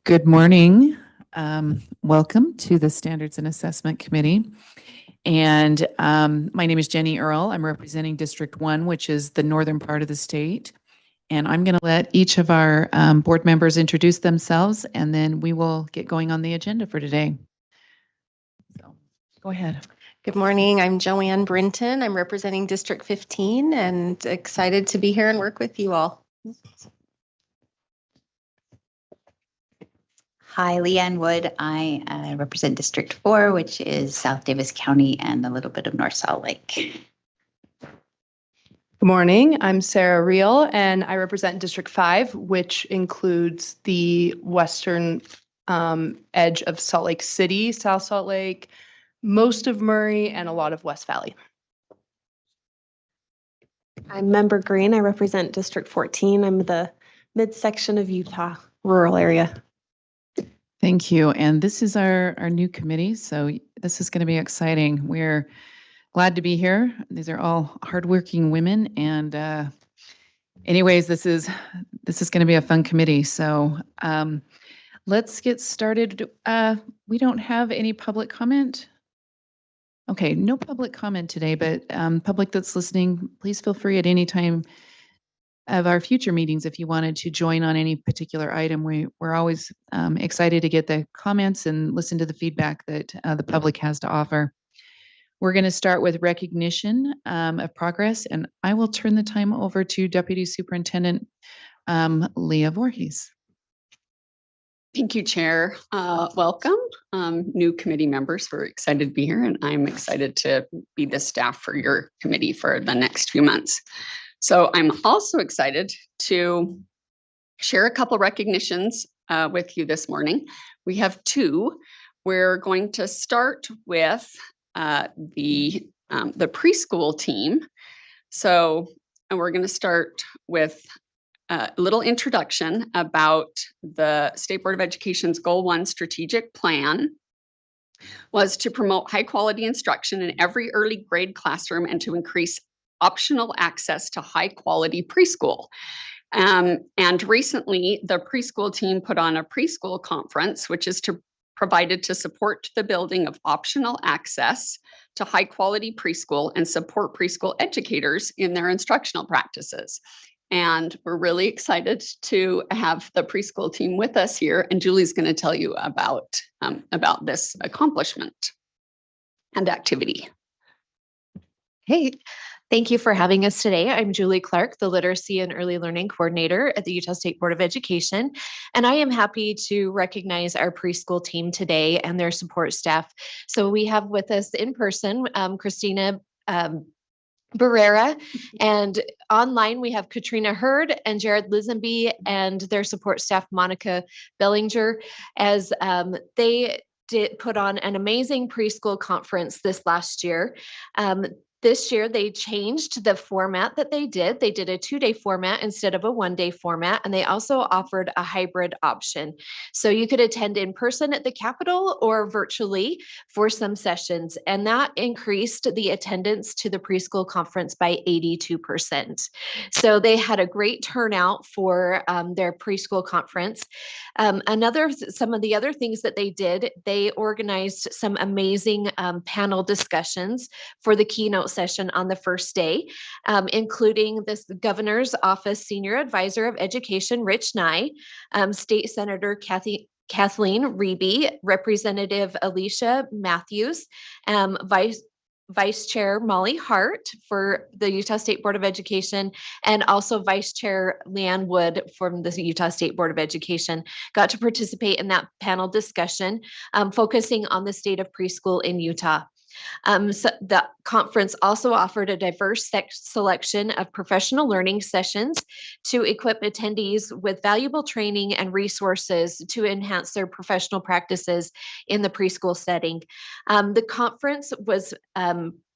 Good morning. Welcome to the Standards and Assessment Committee. And my name is Jenny Earl. I'm representing District 1, which is the northern part of the state. And I'm going to let each of our board members introduce themselves, and then we will get going on the agenda for today. So go ahead. Good morning. I'm Joanne Brinton. I'm representing District 15 and excited to be here and work with you all. Hi, Leanne Wood. I represent District 4, which is South Davis County and a little bit of North Salt Lake. Good morning. I'm Sarah Reel, and I represent District 5, which includes the western edge of Salt Lake City, South Salt Lake, most of Murray, and a lot of West Valley. I'm Member Green. I represent District 14. I'm the midsection of Utah, rural area. Thank you. And this is our new committee, so this is going to be exciting. We're glad to be here. These are all hardworking women, and anyways, this is going to be a fun committee. So let's get started. We don't have any public comment. Okay, no public comment today, but public that's listening, please feel free at any time of our future meetings if you wanted to join on any particular item. We're always excited to get the comments and listen to the feedback that the public has to offer. We're going to start with recognition of progress, and I will turn the time over to Deputy Superintendent Leah Voorhees. Thank you, Chair. Welcome, new committee members. We're excited to be here, and I'm excited to be the staff for your committee for the next few months. So I'm also excited to share a couple recognitions with you this morning. We have two. We're going to start with the preschool team. So, and we're going to start with a little introduction about the State Board of Education's Goal 1 strategic plan was to promote high quality instruction in every early grade classroom and to increase optional access to high quality preschool. And recently the preschool team put on a preschool conference, which is provided to support the building of optional access to high quality preschool and support preschool educators in their instructional practices. And we're really excited to have the preschool team with us here. And Julie's going to tell you about this accomplishment and activity. Hey, thank you for having us today. I'm Julie Clark, the Literacy and Early Learning Coordinator at the Utah State Board of Education. And I am happy to recognize our preschool team today and their support staff. So we have with us in person, Christina Barrera, and online we have Katrina Hurd and Jared Lisenby and their support staff, Monica Bellinger, as they did put on an amazing preschool conference this last year. This year, they changed the format that they did. They did a 2-day format instead of a 1-day format, and they also offered a hybrid option. So you could attend in person at the Capitol or virtually for some sessions, and that increased the attendance to the preschool conference by 82%. So they had a great turnout for their preschool conference. Some of the other things that they did, they organized some amazing panel discussions for the keynote session on the first day, including this Governor's Office Senior Advisor of Education, Rich Nye, State Senator Kathleen Reby, Representative Alicia Matthews, Vice Chair Molly Hart for the Utah State Board of Education, and also Vice Chair Leanne Wood from the Utah State Board of Education got to participate in that panel discussion, focusing on the state of preschool in Utah. So the conference also offered a diverse selection of professional learning sessions to equip attendees with valuable training and resources to enhance their professional practices in the preschool setting. The conference was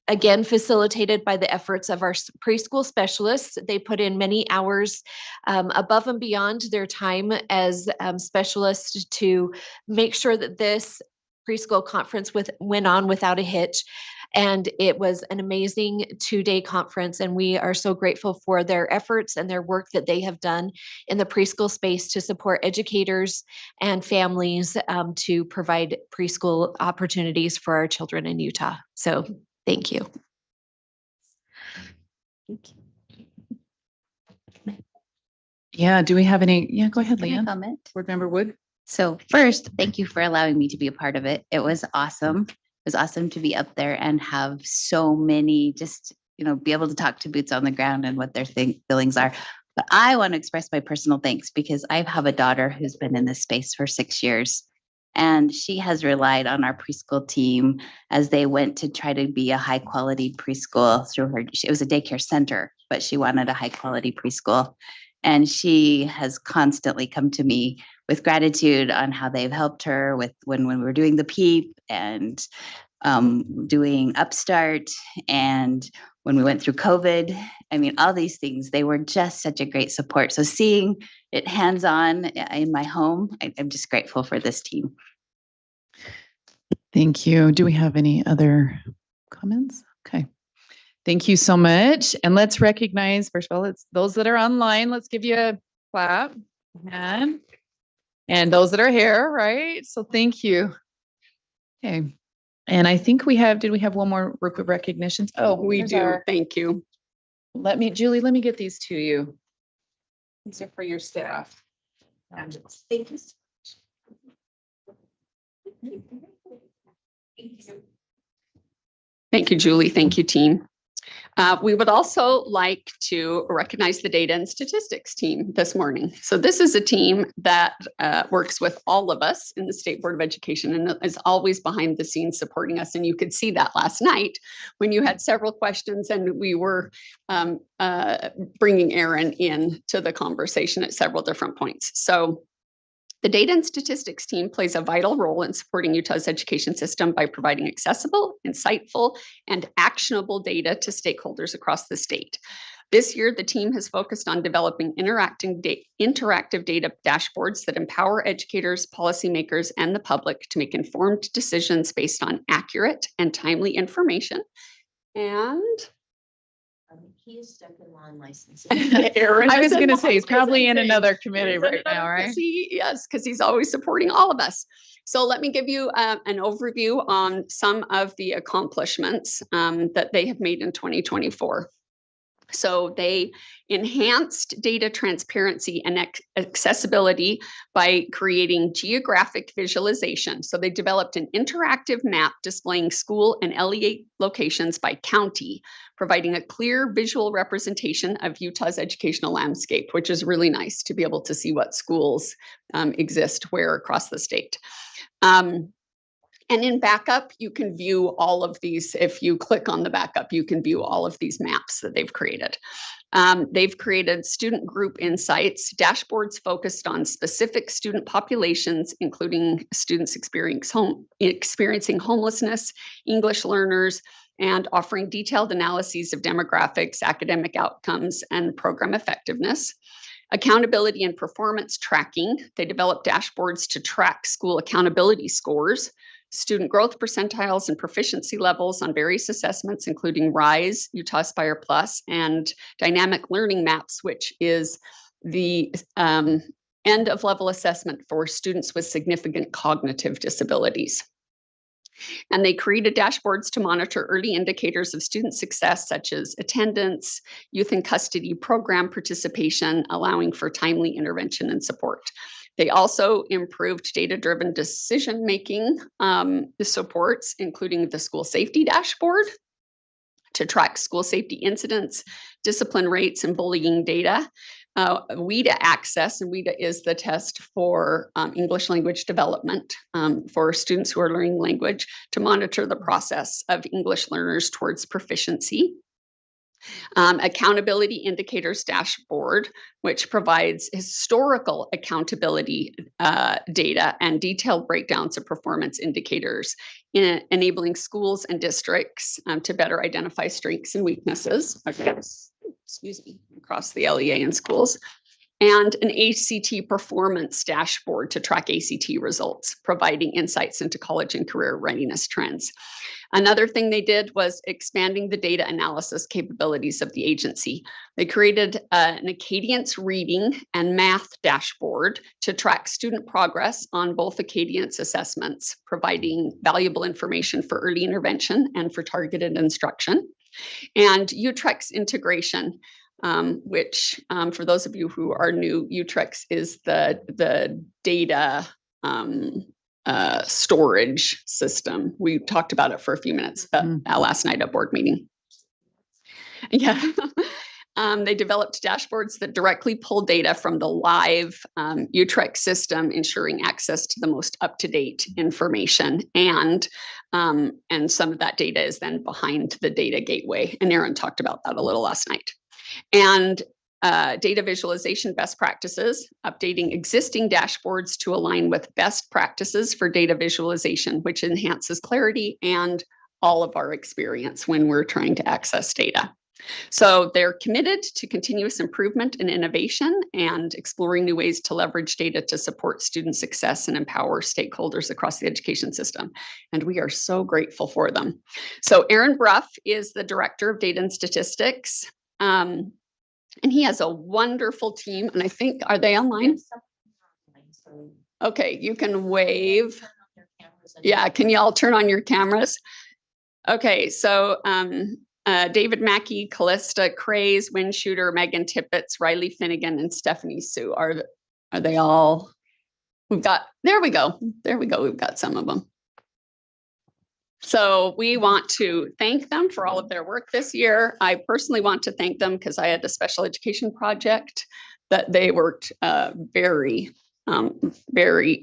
again facilitated by the efforts of our preschool specialists. They put in many hours above and beyond their time as specialists to make sure that this preschool conference went on without a hitch. And it was an amazing 2-day conference. And we are so grateful for their efforts and their work that they have done in the preschool space to support educators and families to provide preschool opportunities for our children in Utah. So thank you. Yeah, do we have any? Yeah, go ahead, Can I Leanne. comment? Board Member Wood. So first, thank you for allowing me to be a part of it. It was awesome. It was awesome to be up there and have so many, just, be able to talk to boots on the ground and what their feelings are. But I want to express my personal thanks because I have a daughter who's been in this space for 6 years. And she has relied on our preschool team as they went to try to be a high quality preschool through her. It was a daycare center, but she wanted a high quality preschool. And she has constantly come to me with gratitude on how they've helped her with when we were doing the PEEP and doing Upstart. And when we went through COVID, I mean, all these things, they were just such a great support. So seeing it hands-on in my home, I'm just grateful for this team. Thank you. Do we have any other comments? Okay. Thank you so much. And let's recognize, first of all, it's those that are online. Let's give you a clap. And those that are here, right? So thank you. Okay. And I think did we have one more group of recognitions? Oh, We here's do. Thank you. Julie, let me get these to you. These are for your staff. Thank you. Thank you, Julie. Thank you, team. We would also like to recognize the data and statistics team this morning. So this is a team that works with all of us in the State Board of Education and is always behind the scenes supporting us. And you could see that last night when you had several questions and we were bringing Aaron in to the conversation at several different points. So the data and statistics team plays a vital role in supporting Utah's education system by providing accessible, insightful, and actionable data to stakeholders across the state. This year, the team has focused on developing interactive data dashboards that empower educators, policymakers, and the public to make informed decisions based on accurate and timely information. And he's stuck in law and licensing. I was going to say he's probably in another committee right now, right? Yes, because he's always supporting all of us. So let me give you an overview on some of the accomplishments that they have made in 2024. So they enhanced data transparency and accessibility by creating geographic visualization. So they developed an interactive map displaying school and LEA locations by county, providing a clear visual representation of Utah's educational landscape, which is really nice to be able to see what schools exist where across the state. And in backup, you can view all of these. If you click on the backup, you can view all of these maps that they've created. They've created student group insights, dashboards focused on specific student populations, including students experiencing homelessness, English learners, and offering detailed analyses of demographics, academic outcomes, and program effectiveness. Accountability and performance tracking. They developed dashboards to track school accountability scores, student growth percentiles and proficiency levels on various assessments, including RISE, Utah Aspire Plus, and Dynamic Learning Maps, which is the end of level assessment for students with significant cognitive disabilities. And they created dashboards to monitor early indicators of student success, such as attendance, youth in custody program participation, allowing for timely intervention and support. They also improved data-driven decision-making supports, including the school safety dashboard to track school safety incidents, discipline rates, and bullying data. WIDA access, and WIDA is the test for English language development for students who are learning language to monitor the process of English learners towards proficiency. Accountability indicators dashboard, which provides historical accountability data and detailed breakdowns of performance indicators, enabling schools and districts to better identify strengths and weaknesses across the LEA and schools. and an ACT performance dashboard to track ACT results, providing insights into college and career readiness trends. Another thing they did was expanding the data analysis capabilities of the agency. They created an Acadience reading and math dashboard to track student progress on both Acadience assessments, providing valuable information for early intervention and for targeted instruction. And Utrex integration, which for those of you who are new, Utrex is the data storage system. We talked about it for a few minutes last night at board meeting. Yeah. They developed dashboards that directly pull data from the live Utrex system, ensuring access to the most up-to-date information. And some of that data is then behind the data gateway. And Aaron talked about that a little last night. And data visualization best practices, updating existing dashboards to align with best practices for data visualization, which enhances clarity and all of our experience when we're trying to access data. So they're committed to continuous improvement and innovation and exploring new ways to leverage data to support student success and empower stakeholders across the education system. And we are so grateful for them. So Aaron Bruff is the Director of Data and Statistics. And he has a wonderful team. And I think, are they online? Okay, you can wave. Yeah, can y'all turn on your cameras? Okay, so David Mackey, Callista Craze, Win Shooter, Megan Tippett, Riley Finnegan, and Stephanie Sue. Are they all? There we go. We've got some of them. So we want to thank them for all of their work this year. I personally want to thank them because I had a special education project that they worked very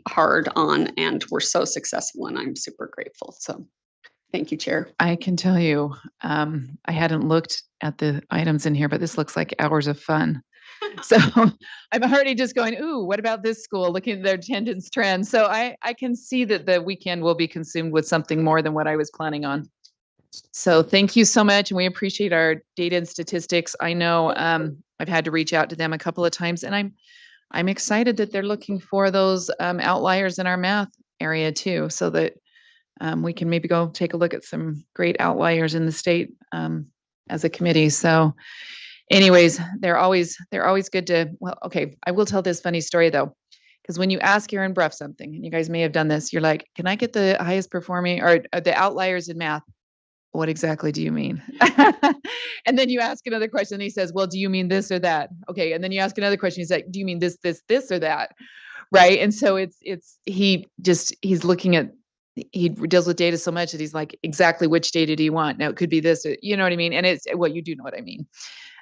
hard on and were so successful, and I'm super grateful. So thank you, Chair. I can tell you, I hadn't looked at the items in here, but this looks like hours of fun. So I'm already just going, ooh, what about this school? Looking at their attendance trends. So I can see that the weekend will be consumed with something more than what I was planning on. So thank you so much. And we appreciate our data and statistics. I know I've had to reach out to them a couple of times, and I'm excited that they're looking for those outliers in our math area too, so that we can maybe go take a look at some great outliers in the state as a committee. So anyways, they're always good to, well, okay, I will tell this funny story though, because when you ask Aaron Bruff something, and you guys may have done this, you're like, can I get the highest performing or the outliers in math? What exactly do you mean? And then you ask another question and he says, well, do you mean this or that? Okay. And then you ask another question. He's like, do you mean this or that? Right. And so he's looking at, he deals with data so much that he's like, exactly which data do you want? Now it could be this, or, you know what I mean? And it's, well, you do know what I mean.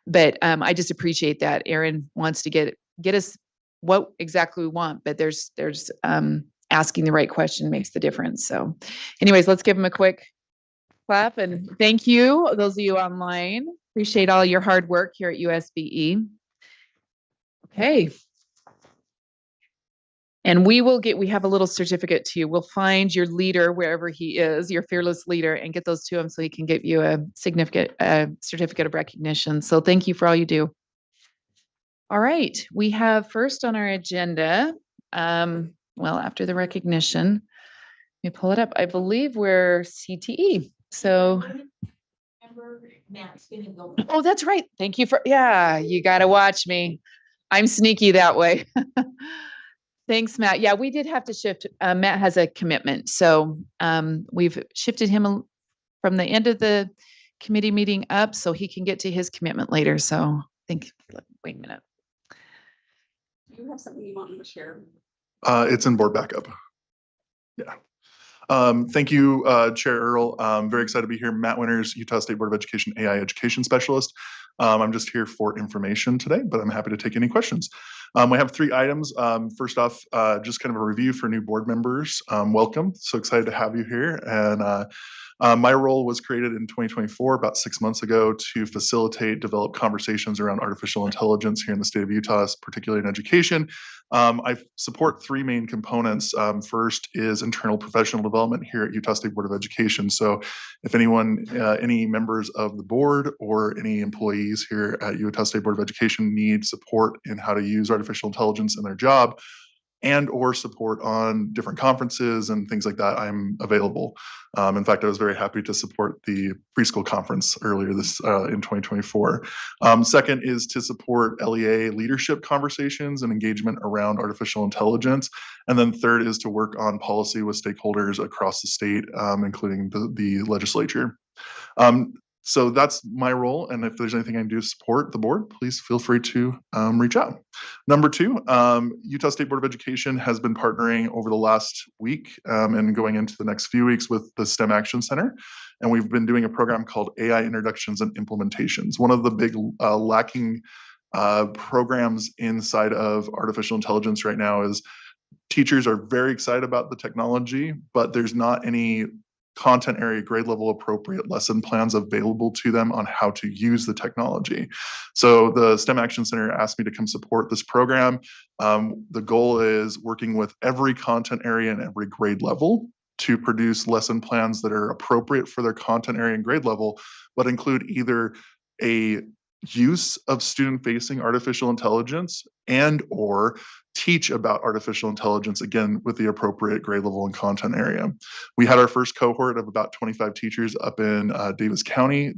But I just appreciate that Aaron wants to get us what exactly we want, but there's asking the right question makes the difference. So anyways, let's give him a quick clap and thank you, those of you online. Appreciate all your hard work here at USBE. Okay. And we have a little certificate to you. We'll find your leader wherever he is, your fearless leader, and get those to him so he can give you a significant certificate of recognition. So thank you for all you do. All right, we have first on our agenda, well, after the recognition, let me pull it up. I believe we're CTE. So, oh, that's right. Thank you yeah, you got to watch me. I'm sneaky that way. Thanks, Matt. Yeah, we did have to shift. Matt has a commitment. So we've shifted him from the end of the committee meeting up so he can get to his commitment later. So wait a minute. Do you have something you want to share? It's in board backup. Yeah. Thank you, Chair Earl. I'm very excited to be here. Matt Winters, Utah State Board of Education AI Education Specialist. I'm just here for information today, but I'm happy to take any questions. We have 3 items. First off, just kind of a review for new board members. Welcome. So excited to have you here. And My role was created in 2024, about 6 months ago, to facilitate, develop conversations around artificial intelligence here in the state of Utah, particularly in education. I support three main components. First is internal professional development here at Utah State Board of Education. So if anyone, any members of the board or any employees here at Utah State Board of Education need support in how to use artificial intelligence in their job, and or support on different conferences and things like that, I'm available. In fact, I was very happy to support the preschool conference earlier this in 2024. Second is to support LEA leadership conversations and engagement around artificial intelligence. And then third is to work on policy with stakeholders across the state, including the legislature. So that's my role. And if there's anything I can do to support the board, please feel free to reach out. Number two, Utah State Board of Education has been partnering over the last week and going into the next few weeks with the STEM Action Center. And we've been doing a program called AI Introductions and Implementations. One of the big lacking programs inside of artificial intelligence right now is teachers are very excited about the technology, but there's not any content area grade level appropriate lesson plans available to them on how to use the technology. So the STEM Action Center asked me to come support this program. The goal is working with every content area and every grade level to produce lesson plans that are appropriate for their content area and grade level, but include either a use of student-facing artificial intelligence and or teach about artificial intelligence, again, with the appropriate grade level and content area. We had our first cohort of about 25 teachers up in Davis County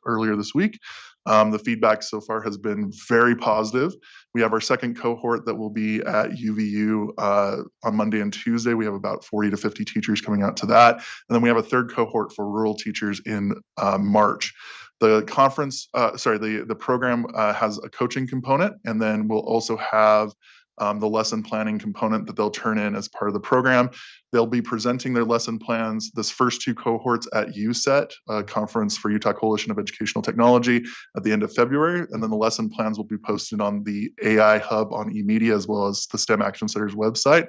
earlier this week. The feedback so far has been very positive. We have our second cohort that will be at UVU on Monday and Tuesday. We have about 40 to 50 teachers coming out to that. And then we have a third cohort for rural teachers in March. The program has a coaching component, and then we'll also have the lesson planning component that they'll turn in as part of the program. They'll be presenting their lesson plans, this first two cohorts at USET, a conference for Utah Coalition of Educational Technology, at the end of February. And then the lesson plans will be posted on the AI Hub on eMedia, as well as the STEM Action Center's website.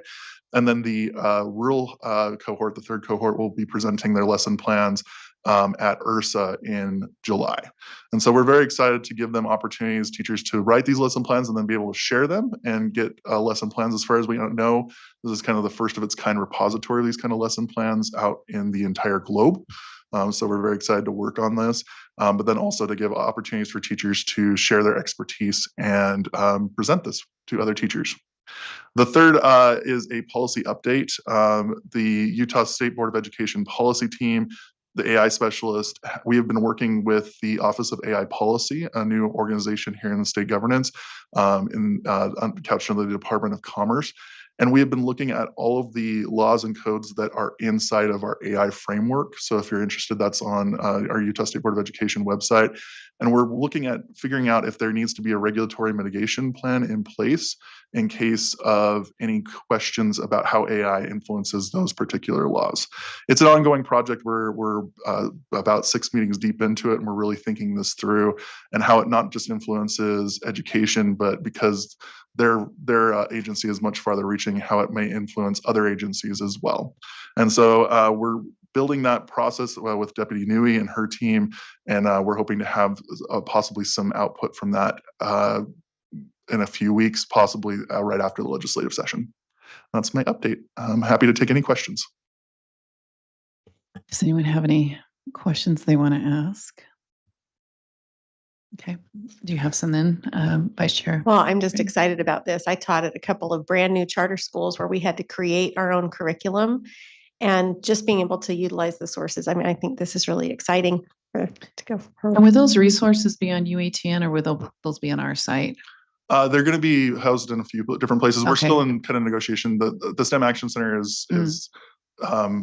And then the rural cohort, the third cohort, will be presenting their lesson plans at URSA in July. And so we're very excited to give them opportunities, teachers, to write these lesson plans and then be able to share them and get lesson plans. As far as we don't know, this is kind of the first of its kind repository of these kind of lesson plans out in the entire globe. So we're very excited to work on this, but then also to give opportunities for teachers to share their expertise and present this to other teachers. The third is a policy update. The Utah State Board of Education policy team, the AI specialist, we have been working with the Office of AI Policy, a new organization here in the state governance, captured under the Department of Commerce. And we have been looking at all of the laws and codes that are inside of our AI framework. So if you're interested, that's on our Utah State Board of Education website. And we're looking at figuring out if there needs to be a regulatory mitigation plan in place in case of any questions about how AI influences those particular laws. It's an ongoing project. We're about 6 meetings deep into it, and we're really thinking this through and how it not just influences education, but because their agency is much farther reaching, how it may influence other agencies as well. And so we're building that process with Deputy Nui and her team, and we're hoping to have possibly some output from that in a few weeks, possibly right after the legislative session. That's my update. I'm happy to take any questions. Does anyone have any questions they want to ask? Okay. Do you have some then, Vice Chair? Well, I'm just excited about this. I taught at a couple of brand new charter schools where we had to create our own curriculum, and just being able to utilize the sources. I mean, I think this is really exciting to go. And would those resources be on UATN, or would those be on our site? They're going to be housed in a few different places. We're Okay. still in kind of negotiation. The STEM Action Center is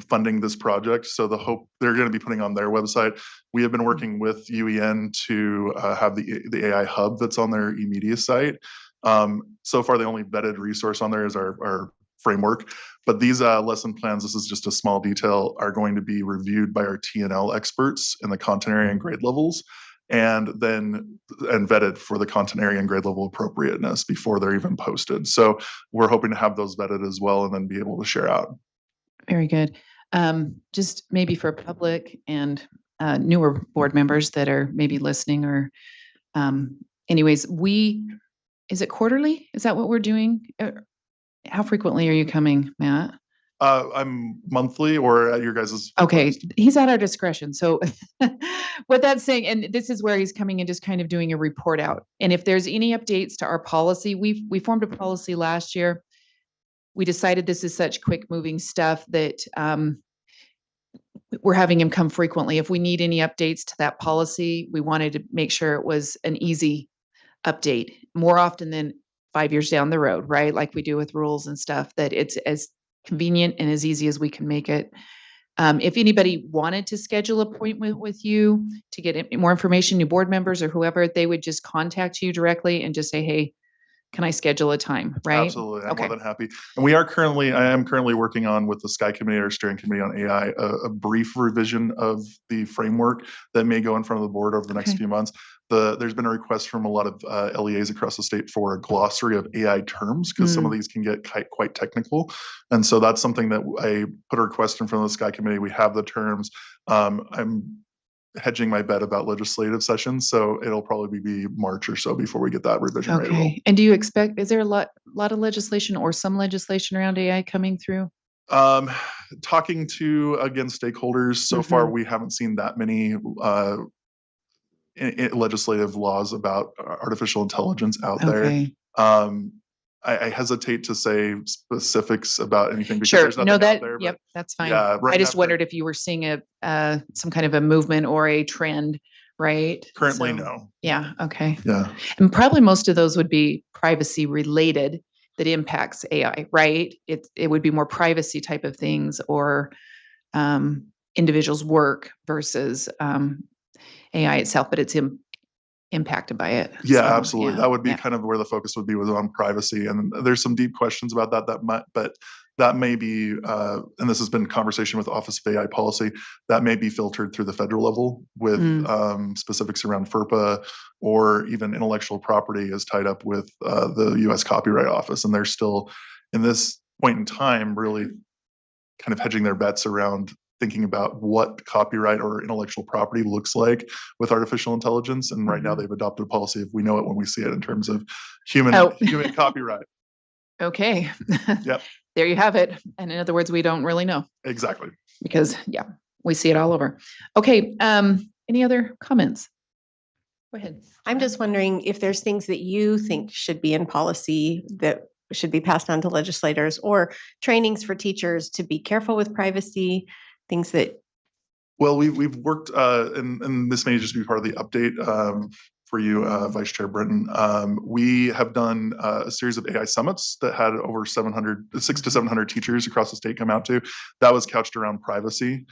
funding this project, so the hope they're going to be putting on their website. We have been working with UEN to have the AI hub that's on their eMedia site. So far, the only vetted resource on there is our framework. But these lesson plans, this is just a small detail, are going to be reviewed by our T&L experts in the content area and grade levels, and vetted for the content area and grade level appropriateness before they're even posted. So we're hoping to have those vetted as well and then be able to share out. Very good. Just maybe for public and newer board members that are maybe listening or anyways, is it quarterly? Is that what we're doing? How frequently are you coming, Matt? I'm monthly or at your guys'. Okay, he's at our discretion. So what that's saying, and this is where he's coming and just kind of doing a report out. And if there's any updates to our policy, we formed a policy last year. We decided this is such quick moving stuff that we're having him come frequently. If we need any updates to that policy, we wanted to make sure it was an easy update more often than 5 years down the road, right? Like we do with rules and stuff, that it's as convenient and as easy as we can make it. If anybody wanted to schedule an appointment with you to get more information, new board members or whoever, they would just contact you directly and just say, hey, can I schedule a time, right? Absolutely. I'm Okay. more than happy. And I am currently working on with the Sky Committee, our steering committee on AI, a brief revision of the framework that may go in front of the board over the next Okay. few months. There's been a request from a lot of LEAs across the state for a glossary of AI terms, because some of these can get quite technical. And so that's something that I put a request in front of the Sky Committee. We have the terms. I'm hedging my bet about legislative sessions, so it'll probably be March or so before we get that revision ready to roll. Okay. And do you expect, is there a lot of legislation or some legislation around AI coming through? Talking to, again, stakeholders, so far we haven't seen that many legislative laws about artificial intelligence out Okay. there. I hesitate to say specifics about anything because Sure. there's nothing No, out that, there. yep, that's fine. Yeah, right I just after- wondered if you were seeing some kind of a movement or a trend, right? Currently, So, no. Yeah. Okay. Yeah. And probably most of those would be privacy related that impacts AI, right? It would be more privacy type of things or individuals' work versus AI itself, but it's impacted by it. Yeah, So, absolutely. yeah, That would be yeah. kind of where the focus would be, was on privacy. And there's some deep questions about but that may be, and this has been conversation with Office of AI Policy, that may be filtered through the federal level with specifics around FERPA, or even intellectual property is tied up with the US Copyright Office. And they're still, in this point in time, really kind of hedging their bets around thinking about what copyright or intellectual property looks like with artificial intelligence. And right now they've adopted a policy of we know it when we see it in terms of human copyright. Okay. Yep. There you have it. And in other words, we don't really know Exactly. because we see it all over. Okay. Any other comments? Go ahead. I'm just wondering if there's things that you think should be in policy that should be passed on to legislators, or trainings for teachers to be careful with privacy, things that. Well, we've worked, and this may just be part of the update for you, Vice Chair Britton. We have done a series of AI summits that had over 600 to 700 teachers across the state come out to. That was couched around privacy.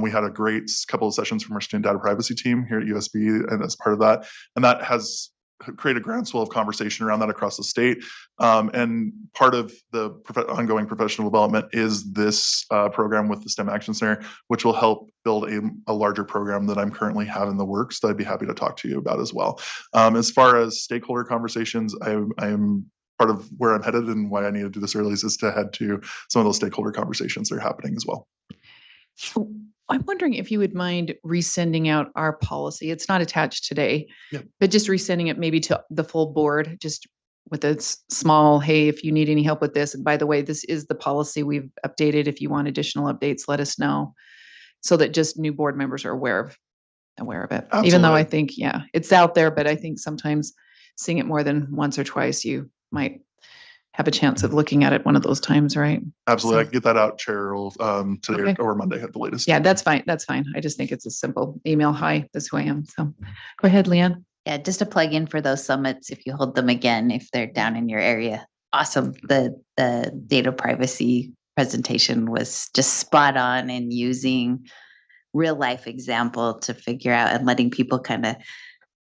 We had a great couple of sessions from our student data privacy team here at USB, and as part of that, and that has create a groundswell of conversation around that across the state. And part of the ongoing professional development is this program with the STEM Action Center, which will help build a larger program that I'm currently have in the works that I'd be happy to talk to you about as well. As far as stakeholder conversations, I'm part of where I'm headed, and why I need to do this early is to head to some of those stakeholder conversations that are happening as well. So I'm wondering if you would mind resending out our policy. It's not attached today, but just resending it maybe to the full board, just with a small, hey, if you need any help with this, and by the way, this is the policy we've updated. If you want additional updates, let us know, so that just new board members are aware of it. Absolutely. Even though I think, it's out there, but I think sometimes seeing it more than once or twice, you might have a chance of looking at it one of those times, right? Absolutely. So- I can get that out, Chair, today Okay. or Monday at the latest. Yeah, that's fine. That's fine. I just think it's a simple email. Hi, this is who I am. So go ahead, Leanne. Yeah, just a plug in for those summits if you hold them again, if they're down in your area. Awesome. The data privacy presentation was just spot on, and using real life example to figure out and letting people kind of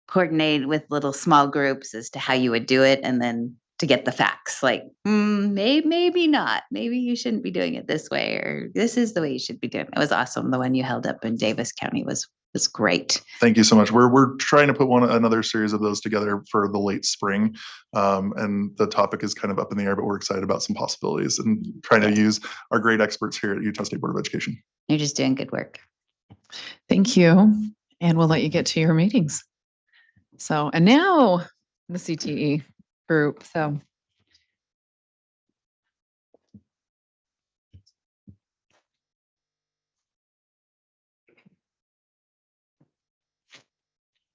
coordinate with little small groups as to how you would do it, and then to get the facts. Like, maybe not. Maybe you shouldn't be doing it this way, or this is the way you should be doing it. It was awesome. The one you held up in Davis County was great. Thank you so much. We're trying to put another series of those together for the late spring, and the topic is kind of up in the air, but we're excited about some possibilities and trying to use our great experts here at Utah State Board of Education. You're just doing good work. Thank you. And we'll let you get to your meetings. So, and now the CTE group. So,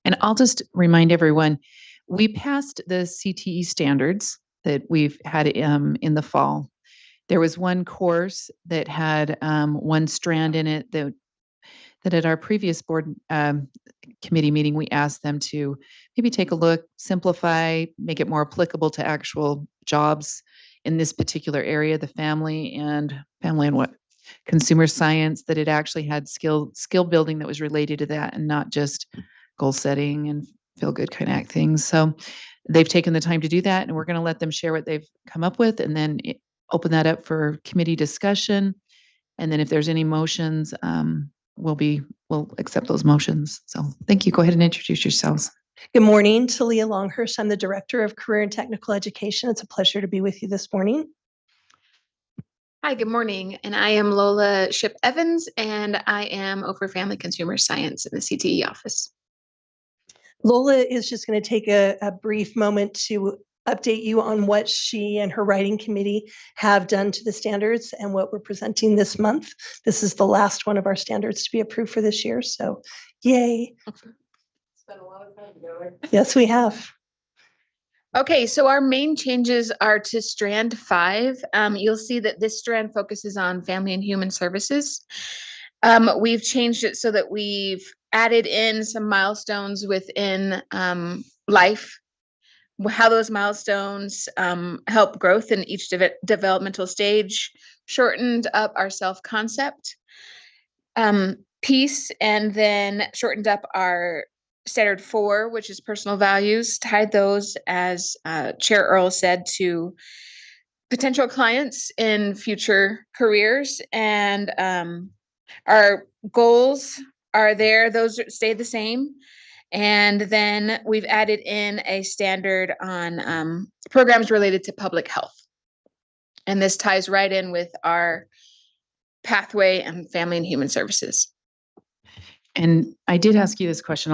and I'll just remind everyone, we passed the CTE standards that we've had in the fall. There was one course that had one strand in it that at our previous board committee meeting, we asked them to maybe take a look, simplify, make it more applicable to actual jobs in this particular area, the family and what? Consumer science, that it actually had skill building that was related to that and not just goal setting and feel good kind of things. So they've taken the time to do that, and we're going to let them share what they've come up with and then open that up for committee discussion. And then if there's any motions, we'll accept those motions. So thank you. Go ahead and introduce yourselves. Good morning, Talia Longhurst. I'm the Director of Career and Technical Education. It's a pleasure to be with you this morning. Hi, good morning. And I am Lola Ship Evans, and I am over Family Consumer Science in the CTE office. Lola is just going to take a brief moment to update you on what she and her writing committee have done to the standards and what we're presenting this month. This is the last one of our standards to be approved for this year. So yay. Spent a lot of time together. Yes, we have. Okay, so our main changes are to strand 5. You'll see that this strand focuses on family and human services. We've changed it so that we've added in some milestones within life, how those milestones help growth in each developmental stage, shortened up our self-concept piece, and then shortened up our standard 4, which is personal values, tied those, as Chair Earl said, to potential clients in future careers. And our goals are there. Those stay the same. And then we've added in a standard on programs related to public health. And this ties right in with our pathway and family and human services. And I did ask you this question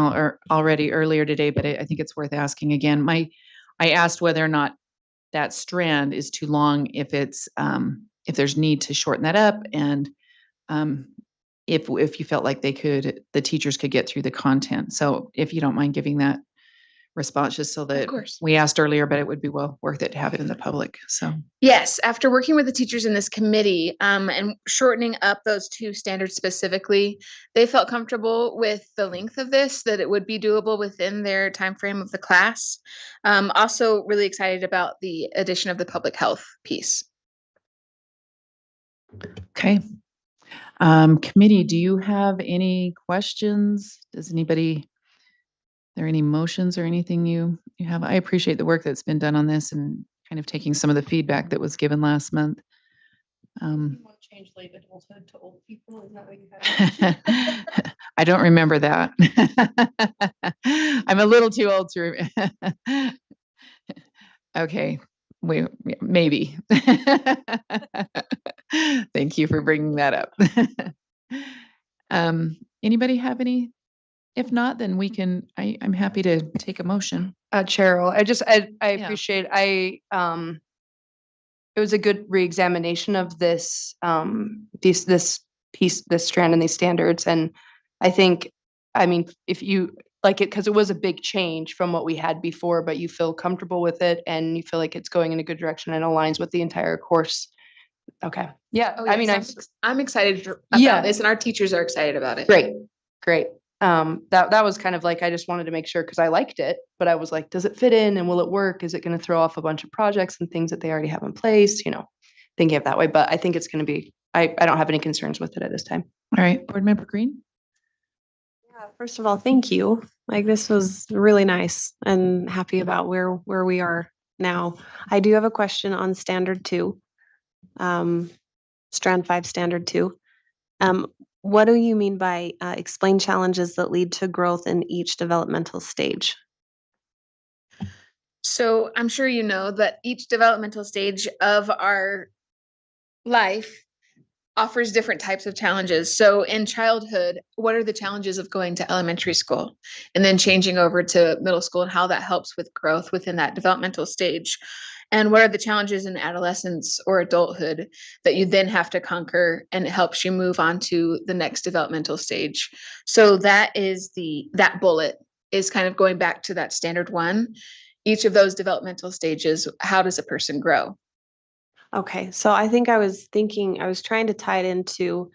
already earlier today, but I think it's worth asking again. I asked whether or not that strand is too long, if if there's need to shorten that up, and if you felt like the teachers could get through the content. So if you don't mind giving that response, just so that we asked earlier, but it would be well worth it to have it in the public. So yes, after working with the teachers in this committee and shortening up those 2 standards specifically, they felt comfortable with the length of this, that it would be doable within their time frame of the class. Also really excited about the addition of the public health piece. okay. Committee, do you have any questions? Does anybody, are there any motions or anything you have? I appreciate the work that's been done on this and kind of taking some of the feedback that was given last month. You want to change late adulthood to old people? Is that what you had? I don't remember that. I'm a little too old to remember. Okay, maybe. Thank you for bringing that up. Anybody have any? If not, then we can, I'm happy to take a motion. Cheryl, I appreciate, it was a good reexamination of this piece, this strand and these standards. And I think, if you like it, because it was a big change from what we had before, but you feel comfortable with it and you feel like it's going in a good direction and aligns with the entire course. Okay. Yeah. Oh, yes, I'm excited about this, and our teachers are excited about it. Great. That was kind of like, I just wanted to make sure, because I liked it, but I was like, does it fit in and will it work? Is it going to throw off a bunch of projects and things that they already have in place? Thinking of that way, but I think it's going to be, I don't have any concerns with it at this time. All right. Board Member Green. Yeah, first of all, thank you. Like, this was really nice, and happy about where we are Now, I do have a question on standard 2, strand 5, standard 2. What do you mean by explain challenges that lead to growth in each developmental stage? So I'm sure you know that each developmental stage of our life offers different types of challenges. So in childhood, what are the challenges of going to elementary school and then changing over to middle school and how that helps with growth within that developmental stage? And what are the challenges in adolescence or adulthood that you then have to conquer, and it helps you move on to the next developmental stage? So that is that bullet is kind of going back to that standard 1. Each of those developmental stages, how does a person grow? Okay, so I think I was trying to tie it into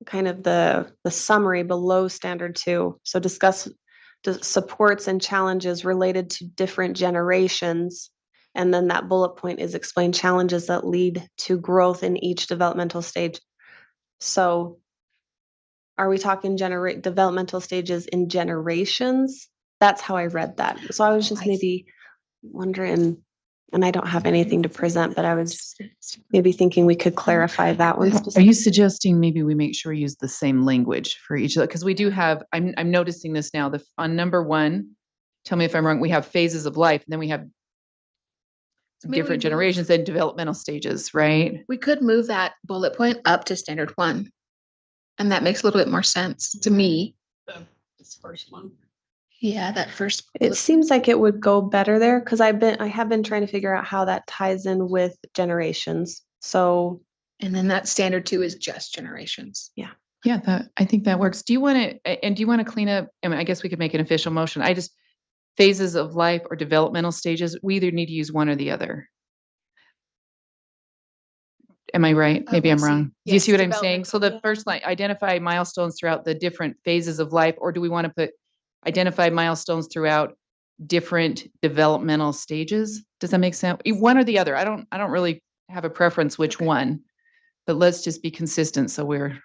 kind of the summary below standard 2. So discuss the supports and challenges related to different generations. And then that bullet point is explain challenges that lead to growth in each developmental stage. So are we talking developmental stages in generations? That's how I read that. So I was just maybe wondering, and I don't have anything to present, but I was maybe thinking we could clarify that one. Are you suggesting maybe we make sure we use the same language for each of them? Because we do have, I'm noticing this now, on number 1, tell me if I'm wrong, we have phases of life, and then we have different generations and developmental stages, right? We could move that bullet point up to standard 1. And that makes a little bit more sense to me. This first one. Yeah, that first. It seems like it would go better there because I have been trying to figure out how that ties in with generations. So, and then that standard 2 is just generations. Yeah. Yeah, I think that works. Do you want to clean up? I mean, I guess we could make an official motion. Phases of life or developmental stages, we either need to use one or the other. Am I right? Maybe I'm wrong. Do you see what I'm saying? So the first line, identify milestones throughout the different phases of life, or do we want to put identify milestones throughout different developmental stages? Does that make sense? One or the other. I don't really have a preference which one, but let's just be consistent. So we're,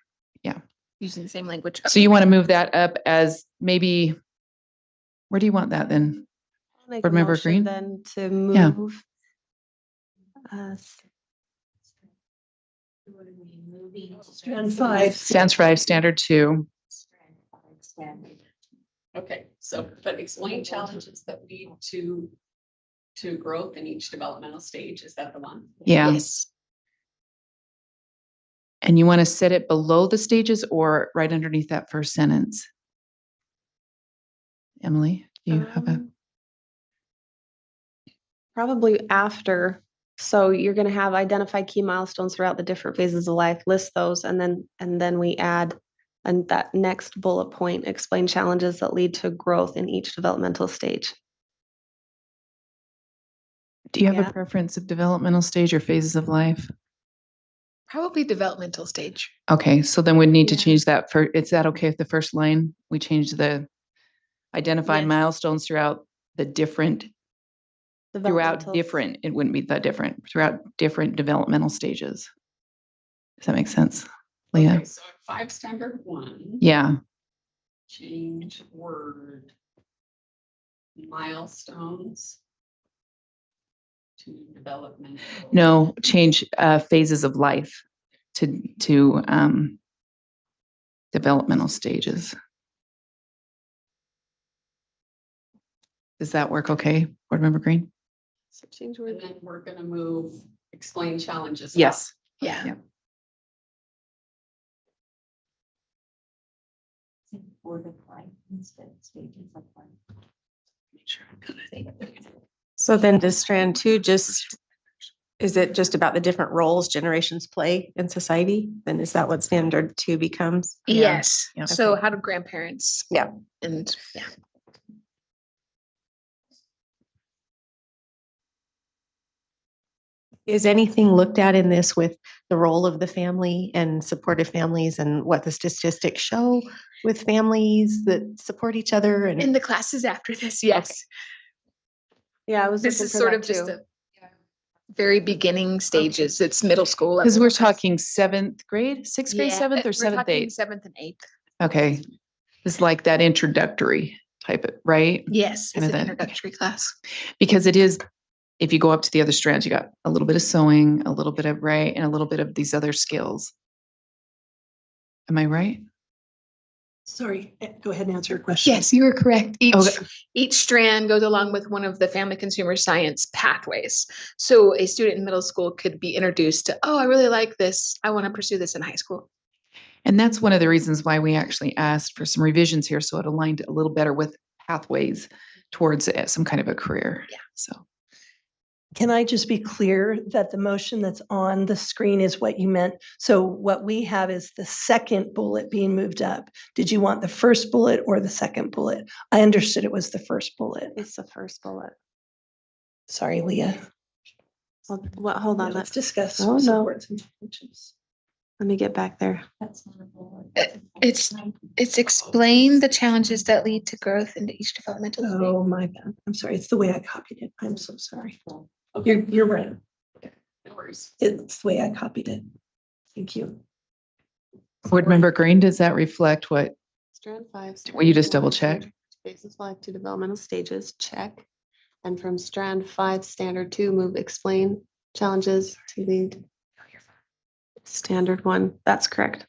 using the same language. So you want to move that up as maybe, where do you want that then? I'll make Board a Member motion Green? then to Yeah. move. Strand 5. Stands 5, standard 2. Okay, so, but explain challenges that lead to growth in each developmental stage. Is that the one? Yeah. Yes. And you want to set it below the stages or right underneath that first sentence? Emily, do you have a? Probably after. So you're going to have identify key milestones throughout the different phases of life, list those, and then we add, and that next bullet point, explain challenges that lead to growth in each developmental stage. Do you have Yeah. a preference of developmental stage or phases of life? Probably developmental stage. Okay, so then we'd need to Yeah. change that for, is that okay if the first line, we change the identify Yes. milestones throughout the different, Developmental- it wouldn't be that different, throughout different developmental stages. Does that make sense, Leah? Okay, so 5 standard 1. Yeah, Change word milestones to development. no, change phases of life to developmental stages. Does that work okay, Board Member Green? So change And word. then we're gonna move explain challenges. up. Yes. Yeah. Yeah. So then does strand 2 is it just about the different roles generations play in society? Then is that what standard 2 becomes? Yes. Yeah. So how do grandparents? Yeah. And yeah. Is anything looked at in this with the role of the family and supportive families and what the statistics show with families that support each other? And In the classes after this, yes. Yeah, I was This looking is for sort that of just too. the very beginning stages. It's middle school. Because we're talking 7th grade, 6th grade, 7th or 7th, 8th? 7th and 8th. Okay. It's like that introductory type of, right? Yes, Kind it's of an that- introductory class. Because it is, if you go up to the other strands, you got a little bit of sewing, a little bit of right, and a little bit of these other skills. Am I right? Sorry, go ahead and answer your question. Yes, you were correct. Okay. Each strand goes along with one of the family consumer science pathways. So a student in middle school could be introduced to, oh, I really like this. I want to pursue this in high school. And that's one of the reasons why we actually asked for some revisions here, so it aligned a little better with pathways towards some kind of a career. Yeah. So. Can I just be clear that the motion that's on the screen is what you meant? So what we have is the second bullet being moved up. Did you want the first bullet or the second bullet? I understood it was the first bullet. It's the first bullet. Sorry, Leah. Hold on. Let's discuss Oh, no. supports and challenges. Let me get back there. It's explain the challenges that lead to growth into each developmental stage. Oh, my bad. I'm sorry. It's the way I copied it. I'm so sorry. You're right. It's the way I copied it. Thank you. Board Member Green, does that reflect what? Strand 5. Will you just double check? Phases 5 to developmental stages, check. And from strand 5, standard 2, move explain challenges to lead. Standard 1, that's correct.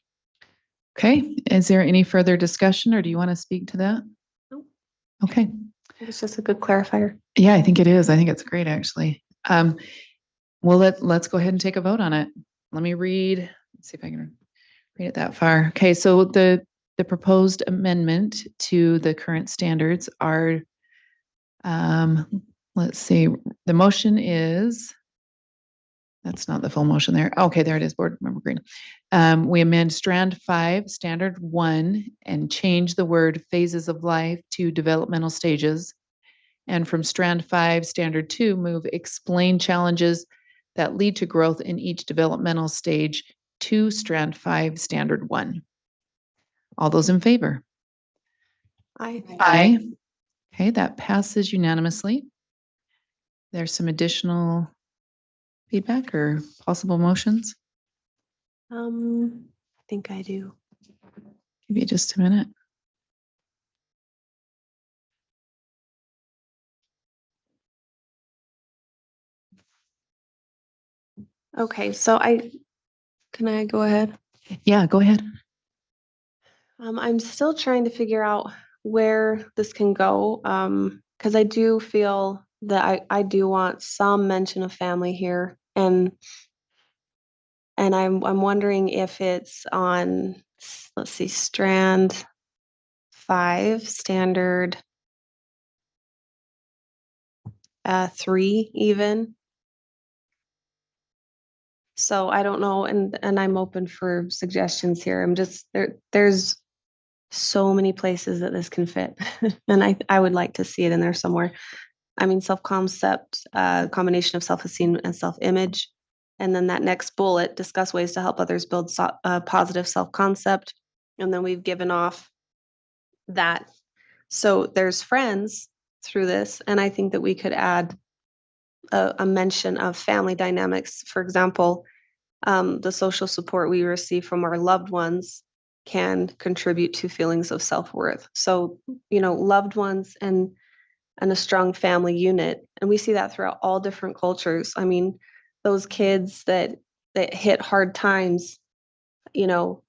Okay, is there any further discussion or do you want to speak to that? Nope. Okay. It was just a good clarifier. Yeah, I think it is. I think it's great, actually. Well, let's go ahead and take a vote on it. Let me read, let's see if I can read it that far. Okay, so the proposed amendment to the current standards are, let's see, the motion is, that's not the full motion there. Okay, there it is, Board Member Green. We amend strand 5, standard 1, and change the word phases of life to developmental stages. And from strand 5, standard 2, move explain challenges that lead to growth in each developmental stage to strand 5, standard 1. All those in favor? Aye. Okay, that passes unanimously. There's some additional feedback or possible motions? I think I do. Give you just a minute. Okay, so can I go ahead? Yeah, go ahead. I'm still trying to figure out where this can go, because I do feel that I do want some mention of family here, and I'm wondering if it's on, let's see, strand 5, standard 3 even. So I don't know, and I'm open for suggestions here. I'm just there's so many places that this can fit. And I would like to see it in there somewhere. I mean, self-concept, combination of self-esteem and self-image. And then that next bullet, discuss ways to help others build positive self-concept. And then we've given off that. So there's friends through this. And I think that we could add a mention of family dynamics. For example, the social support we receive from our loved ones can contribute to feelings of self-worth. So, loved ones and a strong family unit. And we see that throughout all different cultures. I mean, those kids that hit hard times, no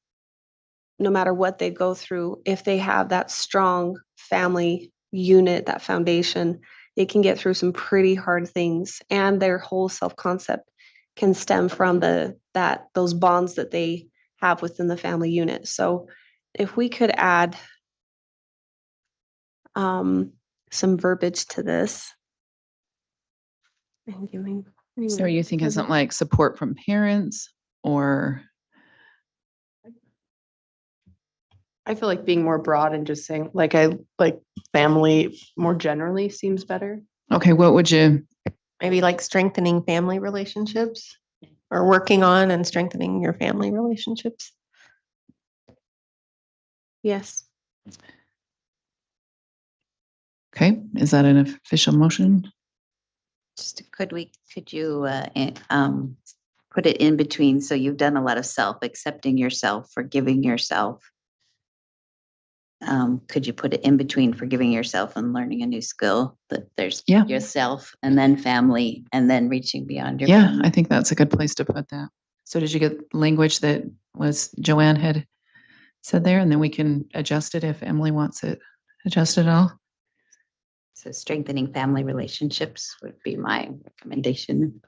matter what they go through, if they have that strong family unit, that foundation, they can get through some pretty hard things, and their whole self-concept can stem from those bonds that they have within the family unit. So if we could add some verbiage to this. So are you thinking something like support from parents or? I feel like being more broad and just saying like family more generally seems better. Okay, what would you? Maybe like strengthening family relationships or working on and strengthening your family relationships. Yes. Okay, is that an official motion? Could you put it in between? So you've done a lot of accepting yourself, forgiving yourself. Could you put it in between forgiving yourself and learning a new skill? That there's Yeah. yourself and then family and then reaching beyond your Yeah, family. I think that's a good place to put that. So did you get language that was Joanne had said there? And then we can adjust it if Emily wants it adjusted at all. So strengthening family relationships would be my recommendation.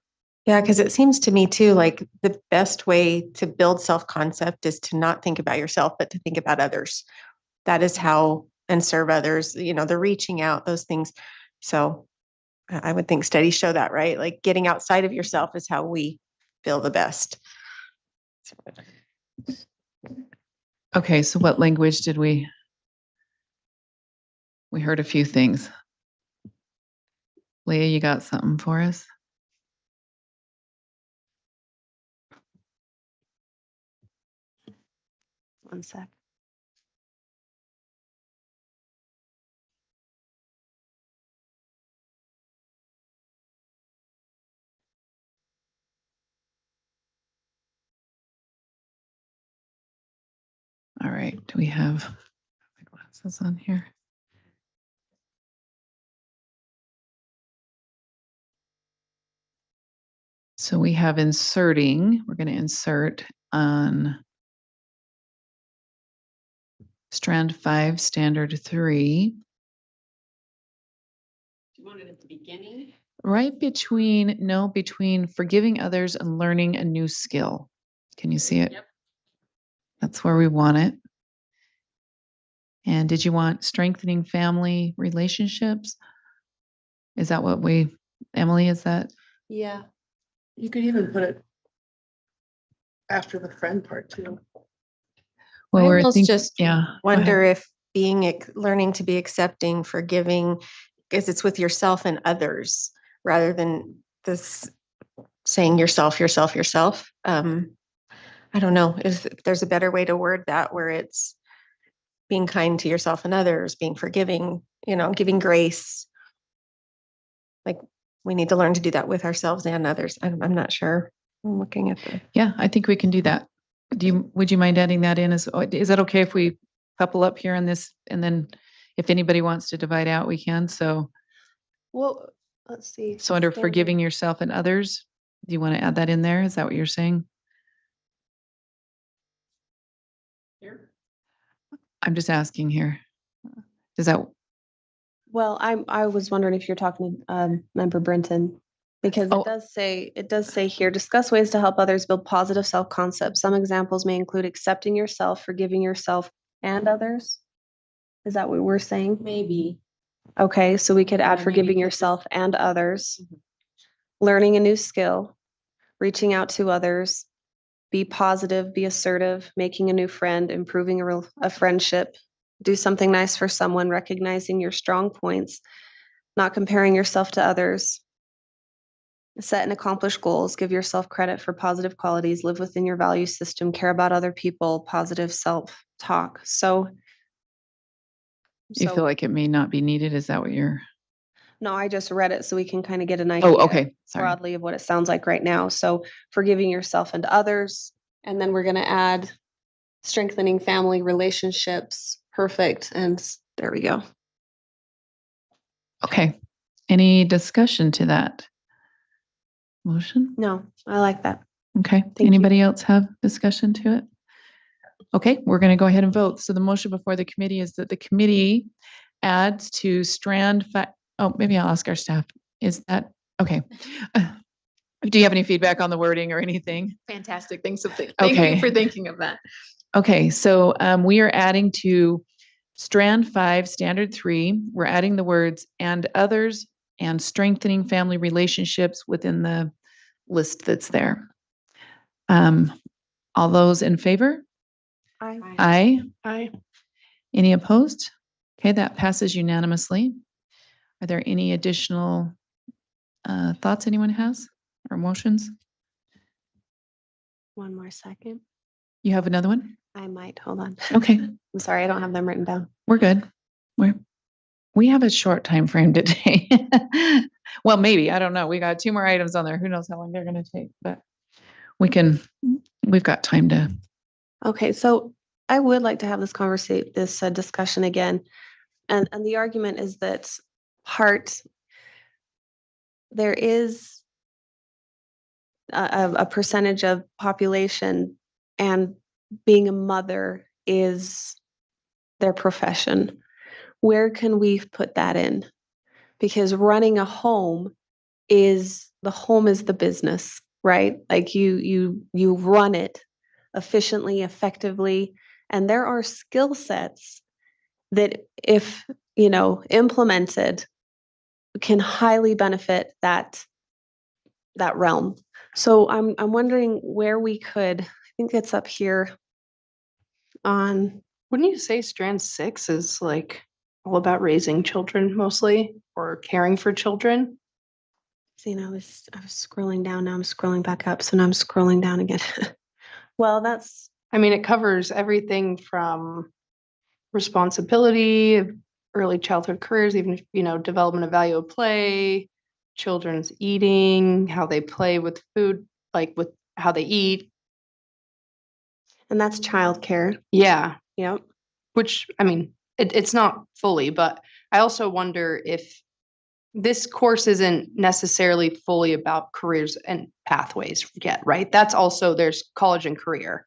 Yeah, because it seems to me too, like the best way to build self-concept is to not think about yourself, but to think about others. That is how, and serve others, the reaching out, those things. So I would think studies show that, right? Like getting outside of yourself is how we feel the best. Okay, so what language did we heard a few things. Leah, you got something for us? One sec. All right, do we have my glasses on here? So we have inserting, we're going to insert on strand 5, standard 3. Do you want it at the beginning? Right between forgiving others and learning a new skill. Can you see it? Yep. That's where we want it. And did you want strengthening family relationships? Is that what Emily, is that? Yeah. You could even put it after the friend part too. Well, I we're almost just go ahead. wonder if learning to be accepting, forgiving, because it's with yourself and others rather than this saying yourself. I don't know if there's a better way to word that where it's being kind to yourself and others, being forgiving, giving grace. Like we need to learn to do that with ourselves and others. I'm not sure. I'm looking at the. Yeah, I think we can do that. Would you mind adding that in? Is that okay if we couple up here on this, and then if anybody wants to divide out, we can. So, Well, let's see. so under Standard. forgiving yourself and others, do you want to add that in there? Is that what you're saying? Here. I'm just asking here. Does that? Well, I was wondering if you're talking to Member Brenton, because Oh. it does say here, discuss ways to help others build positive self-concept. Some examples may include accepting yourself, forgiving yourself and others. Is that what we're saying? Maybe. Okay, so we could add maybe forgiving put yourself and others, learning a new skill, reaching out to others, be positive, be assertive, making a new friend, improving a friendship, do something nice for someone, recognizing your strong points, not comparing yourself to others, set and accomplish goals, give yourself credit for positive qualities, live within your value system, care about other people, positive self-talk. So You feel like it may not be needed? Is that what you're? no, I just read it so we can kind of get an idea. Oh, okay. Sorry. Broadly of what it sounds like right now. So forgiving yourself and others, and then we're going to add strengthening family relationships. Perfect. And there we go. Okay. Any discussion to that motion? No, I like that. Okay. you. Anybody else have discussion to it? Okay, we're going to go ahead and vote. So the motion before the committee is that the committee adds to strand maybe I'll ask our staff. Is that okay? Do you have any feedback on the wording or anything? Fantastic. Thank Okay. you for thinking of that. Okay, so we are adding to strand 5, standard 3. We're adding the words and others and strengthening family relationships within the list that's there. All those in favor? Aye. Aye. Any opposed? Okay, that passes unanimously. Are there any additional thoughts anyone has or motions? One more second. You have another one? I might. Hold on. Okay, I'm sorry. I don't have them written down. we're good. We have a short time frame today. Well, maybe, I don't know. We got 2 more items on there. Who knows how long they're going to take, but we've got time to. Okay. So I would like to have this discussion again. And the argument is that there is a percentage of population, and being a mother is their profession. Where can we put that in? Because running a home is the business, right? Like you run it efficiently, effectively, and there are skill sets that, if implemented, can highly benefit that realm. So I'm wondering where we could, I think it's up here on, Wouldn't you say strand 6 is like all about raising children mostly, or caring for children? I was scrolling down, now I'm scrolling back up, so now I'm scrolling down again. Well, I mean, it covers everything from responsibility, early childhood careers, even, development of value of play, children's eating, how they play with food, like with how they eat. and that's childcare. Yeah. Yep. Which, I mean, it's not fully, but I also wonder if this course isn't necessarily fully about careers and pathways yet, right? That's also, there's college and career.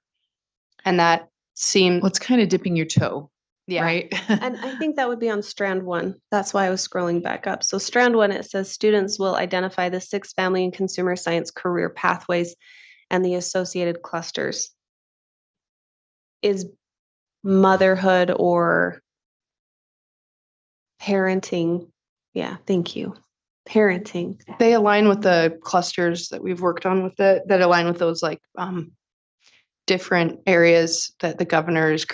And that seems, Well, it's kind of dipping your toe, yeah. right? And I think that would be on strand 1. That's why I was scrolling back up. So strand 1, it says students will identify the 6 family and consumer science career pathways and the associated clusters. Is motherhood or parenting? Yeah, thank you. Parenting. They align with the clusters that we've worked on with that align with those like different areas that the governor's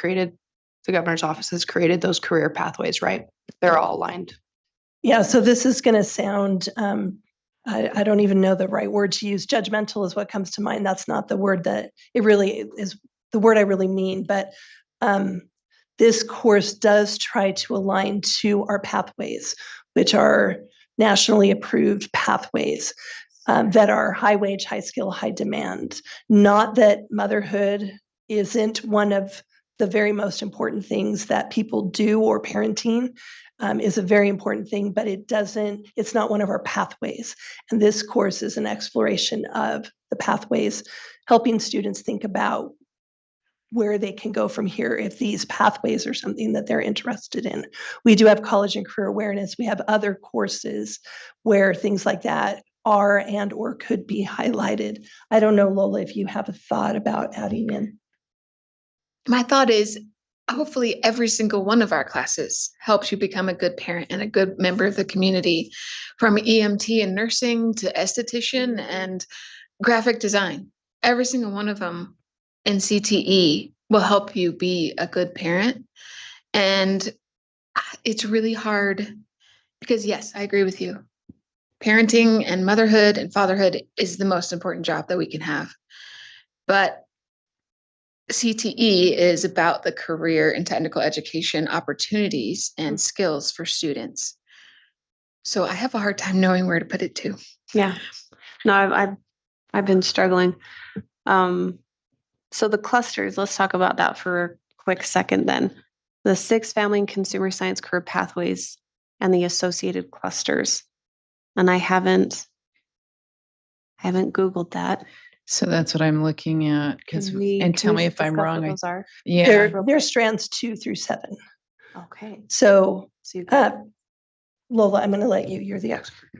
office has created, those career pathways, right? They're all aligned. Yeah, so this is going to sound, I don't even know the right word to use. Judgmental is what comes to mind. That's not the word that it really is, the word I really mean. But this course does try to align to our pathways, which are nationally approved pathways that are high wage, high skill, high demand. Not that motherhood isn't one of the very most important things that people do, or parenting is a very important thing, but it's not one of our pathways. And this course is an exploration of the pathways, helping students think about where they can go from here if these pathways are something that they're interested in. We do have college and career awareness. We have other courses where things like that are and or could be highlighted. I don't know, Lola, if you have a thought about adding in. My thought is, hopefully every single one of our classes helps you become a good parent and a good member of the community, from EMT and nursing to esthetician and graphic design. Every single one of them in CTE will help you be a good parent. And it's really hard because, yes, I agree with you. Parenting and motherhood and fatherhood is the most important job that we can have. But CTE is about the career and technical education opportunities and skills for students. So I have a hard time knowing where to put it to. Yeah. No, I've been struggling. So the clusters, let's talk about that for a quick second then. The 6 family and consumer science career pathways and the associated clusters. And I haven't Googled that. So that's what I'm looking at. And tell me if I'm wrong. Those are. Yeah. They're strands 2 through 7. Okay. So So you Lola, I'm going to let you're the expert.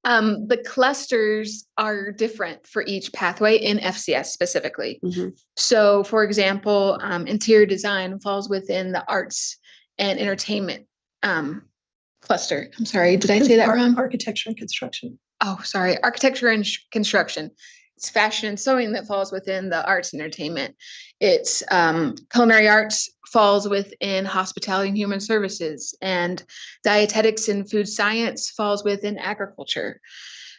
The clusters are different for each pathway in FCS specifically. Mm-hmm. So, for example, interior design falls within the arts and entertainment cluster. I'm sorry, did I say that wrong? Architecture and construction. Oh, sorry, architecture and construction. It's fashion and sewing that falls within the arts and entertainment. It's culinary arts falls within hospitality and human services, and dietetics and food science falls within agriculture.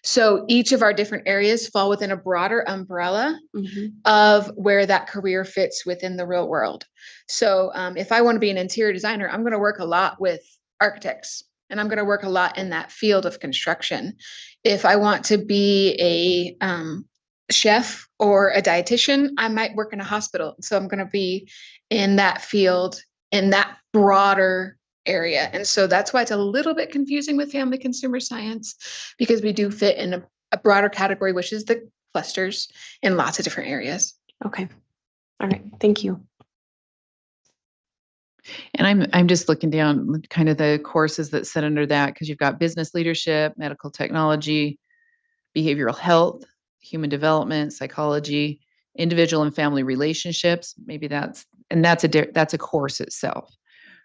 So each of our different areas fall within a broader umbrella of where that career fits within the real world. So if I want to be an interior designer, I'm going to work a lot with architects, and I'm going to work a lot in that field of construction. If I want to be a chef or a dietitian, I might work in a hospital. So I'm going to be in that field, in that broader area. And so that's why it's a little bit confusing with family consumer science, because we do fit in a broader category, which is the clusters in lots of different areas. Okay. All right. Thank you. And I'm just looking down kind of the courses that sit under that, because you've got business leadership, medical technology, behavioral health, human development, psychology, individual and family relationships. Maybe that's a course itself,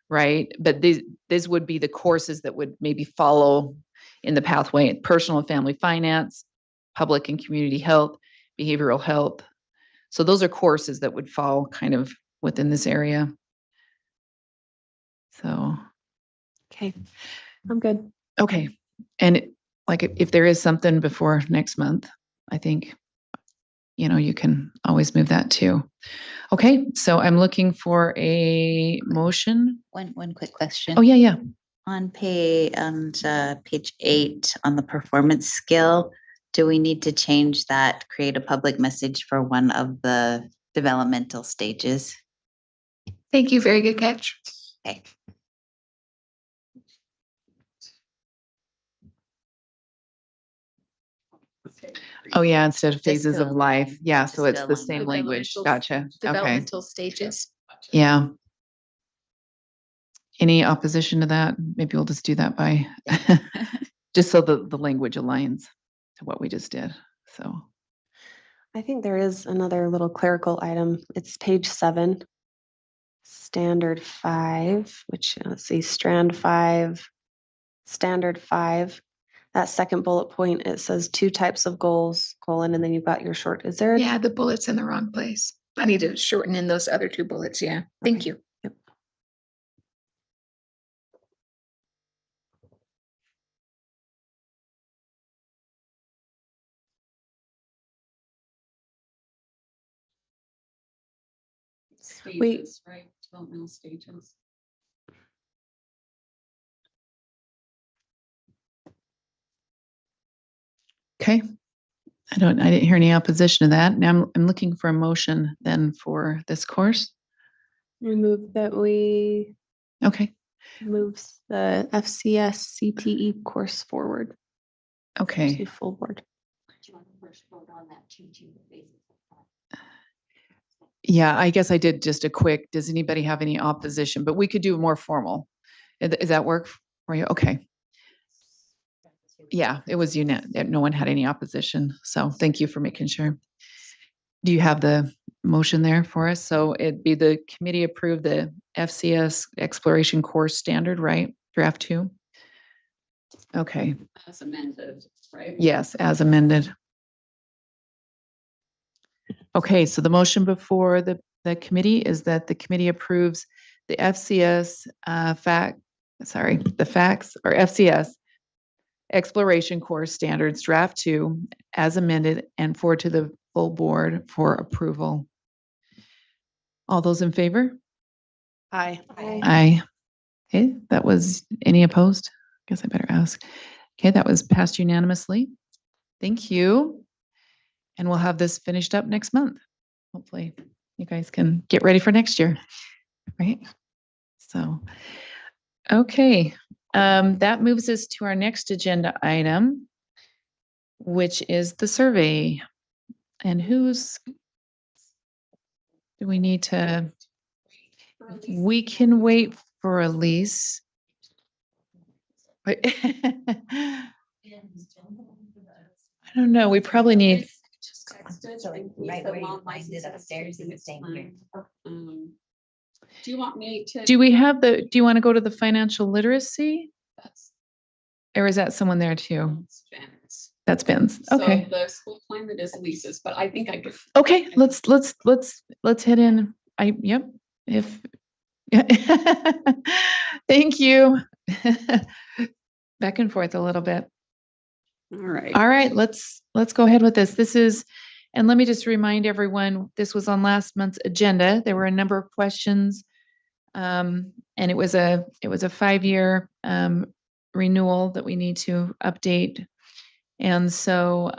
right? But these would be the courses that would maybe follow in the pathway: personal and family finance, public and community health, behavioral health. So those are courses that would fall kind of within this area. So, Okay. I'm good. okay. And like if there is something before next month, I think, you can always move that too. Okay. So I'm looking for a motion. One quick question. Oh, yeah. On page 8 on the performance skill, do we need to change that, create a public message for one of the developmental stages? Thank you. Very good catch. Okay. Oh, yeah. Instead of Just phases to of life. align- Yeah. just So to it's the align same them. language. Developmental- Gotcha. Okay. Developmental stages. Yeah. Any opposition to that? Maybe we'll just do that by, just so the language aligns to what we just did. So, I think there is another little clerical item. It's page 7, standard 5, which let's see, strand 5, standard 5. That second bullet point, it says 2 types of goals, colon, and then you've got your short. Is there? Yeah, the bullet's in the wrong place. I need to shorten in those other 2 bullets. Yeah. Thank you. Yep. Stages, right? Developmental stages. okay. I didn't hear any opposition to that. Now I'm looking for a motion then for this course. Remove that we Okay. moves the FCS CTE course forward Okay. to full board. Do you want to first vote on that too? Yeah, I guess I did just a quick. Does anybody have any opposition? But we could do more formal. Does that work for you? Okay. Yeah, it was no one had any opposition. So thank you for making sure. Do you have the motion there for us? So it'd be the committee approved the FCS exploration course standard, right? Draft 2. Okay. As amended, right? Yes, as amended. Okay, so the motion before the committee is that the committee approves the FCS the facts or FCS exploration course standards draft 2 as amended and forward to the full board for approval. All those in favor? Aye. Aye. Okay, that was any opposed? I guess I better ask. Okay, that was passed unanimously. Thank you. And we'll have this finished up next month. Hopefully you guys can get ready for next year, right? So, okay. That moves us to our next agenda item, which is the survey. And do we need to? We can wait for Elise. I don't know. We probably need. Do you want me to? Do we have do you want to go to the financial literacy? Or is that someone there too? That's Ben's. Okay. So the school climate is Lisa's, but I think I could. Okay, let's head in. Yep. If thank you. Back and forth a little bit. All right. All right, let's go ahead with this. And let me just remind everyone, this was on last month's agenda. There were a number of questions. And it was a 5-year renewal that we need to update. And so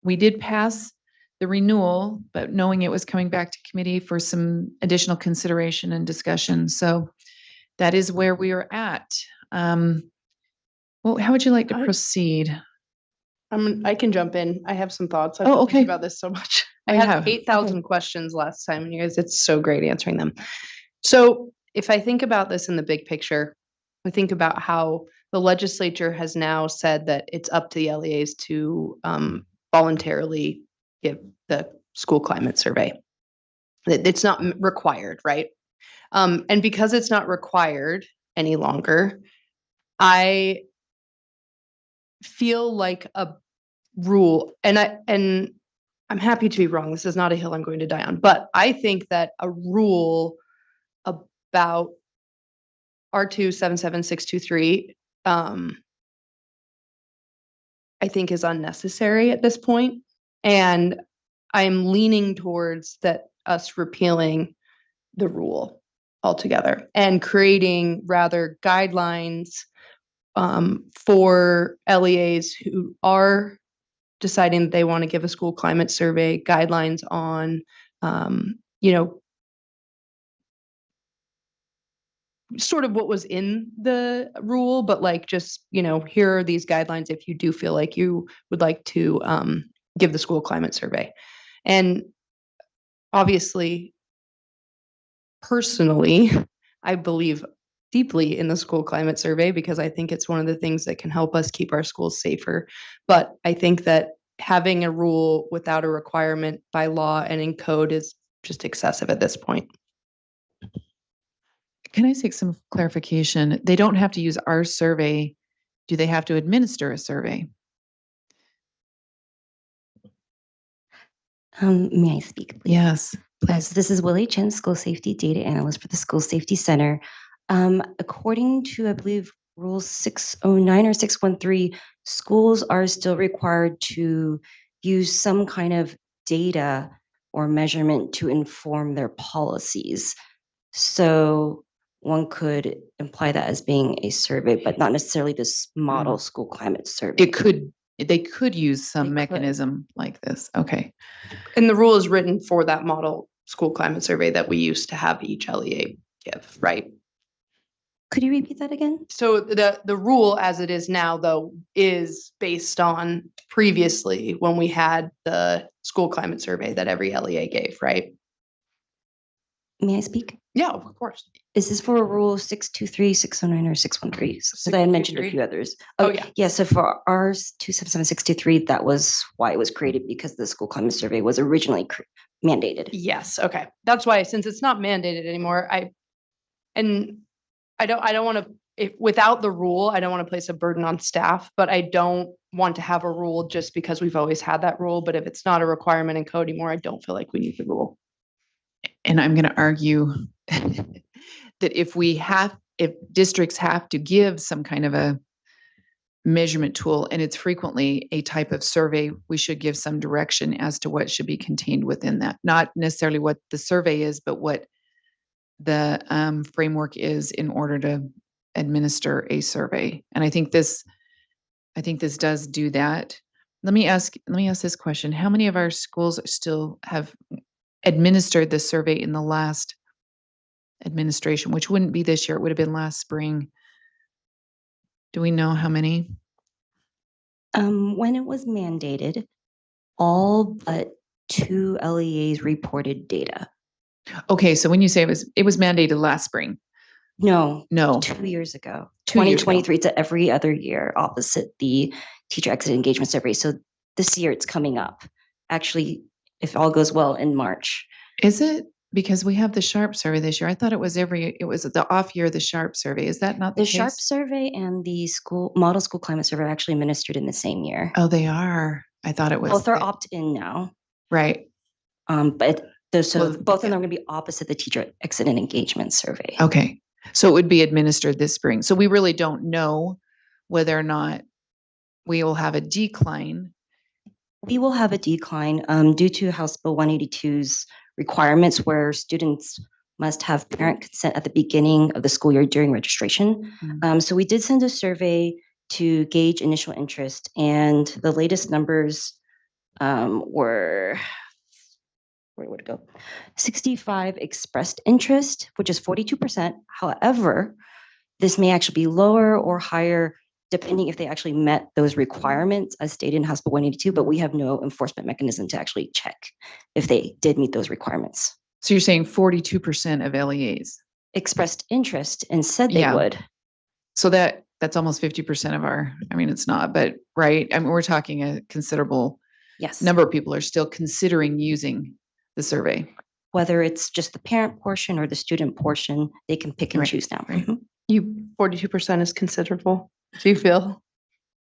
we did pass the renewal, but knowing it was coming back to committee for some additional consideration and discussion. So that is where we are at. Well, how would you like to proceed? I can jump in. I have some thoughts. I've Oh, been thinking okay. about this so much. Oh, I you had have? 8,000 questions last time, and you guys, it's so great answering them. So if I think about this in the big picture, I think about how the legislature has now said that it's up to the LEAs to voluntarily give the school climate survey. It's not required, right? And because it's not required any longer, I feel like a rule, and I'm happy to be wrong. This is not a hill I'm going to die on, but I think that a rule about R2 77623, I think is unnecessary at this point. And I'm leaning towards that us repealing the rule altogether and creating rather guidelines for LEAs who are deciding that they want to give a school climate survey, guidelines on, sort of what was in the rule, but like just, here are these guidelines if you do feel like you would like to give the school climate survey. And obviously, personally, I believe deeply in the school climate survey because I think it's one of the things that can help us keep our schools safer. But I think that having a rule without a requirement by law and in code is just excessive at this point. Can I seek some clarification? They don't have to use our survey. Do they have to administer a survey? May I speak, please? Yes, So please. this is Willie Chen, School Safety Data Analyst for the School Safety Center. According to, I believe, Rule 609 or 613, schools are still required to use some kind of data or measurement to inform their policies. So one could imply that as being a survey, but not necessarily this model school climate survey. They could use some They could. mechanism like this. Okay. And the rule is written for that model school climate survey that we used to have each LEA give, right? Could you repeat that again? So the rule as it is now, though, is based on previously when we had the school climate survey that every LEA gave, right? May I speak? Yeah, of course. Is this for Rule 623, 609, or 613? Because I had mentioned a few others. Oh, yeah. Yeah, so for our 27763, that was why it was created because the school climate survey was originally mandated. Yes, okay. That's why, since it's not mandated anymore, I don't want to, without the rule, I don't want to place a burden on staff, but I don't want to have a rule just because we've always had that rule. But if it's not a requirement in code anymore, I don't feel like we need the rule. And I'm going to argue that if districts have to give some kind of a measurement tool, and it's frequently a type of survey, we should give some direction as to what should be contained within that. Not necessarily what the survey is, but what the framework is in order to administer a survey. And I think this does do that. Let me ask this question. How many of our schools still have administered the survey in the last administration, which wouldn't be this year, it would have been last spring? Do we know how many? When it was mandated, all but 2 LEAs reported data. Okay, so when you say it was mandated last spring. No, No. 2 years ago. 2 years ago. 2023 to every other year opposite the teacher exit engagement survey. So this year it's coming up. Actually, if all goes well, in March. Is it? Because we have the SHARP survey this year. I thought it was the off year of the SHARP survey. Is that not the case? The SHARP survey and the model school climate survey are actually administered in the same year. Oh, they are. I thought it was. Both are opt-in now. Right. But both of them yeah. are going to be opposite the teacher exit and engagement survey. Okay. So it would be administered this spring. So we really don't know whether or not we will have a decline. We will have a decline due to House Bill 182's requirements where students must have parent consent at the beginning of the school year during registration. So we did send a survey to gauge initial interest, and the latest numbers were where would it go? 65 expressed interest, which is 42%. However, this may actually be lower or higher depending if they actually met those requirements as stated in House Bill 182, but we have no enforcement mechanism to actually check if they did meet those requirements. So you're saying 42% of LEAs. Expressed interest and said they Yeah. would. So that's almost 50% of our, I mean, it's not, but right. I mean, we're talking a considerable Yes. number of people are still considering using the survey. Whether it's just the parent portion or the student portion, they can pick and Right, choose now. right. Mhm. 42% is considerable. Do you feel?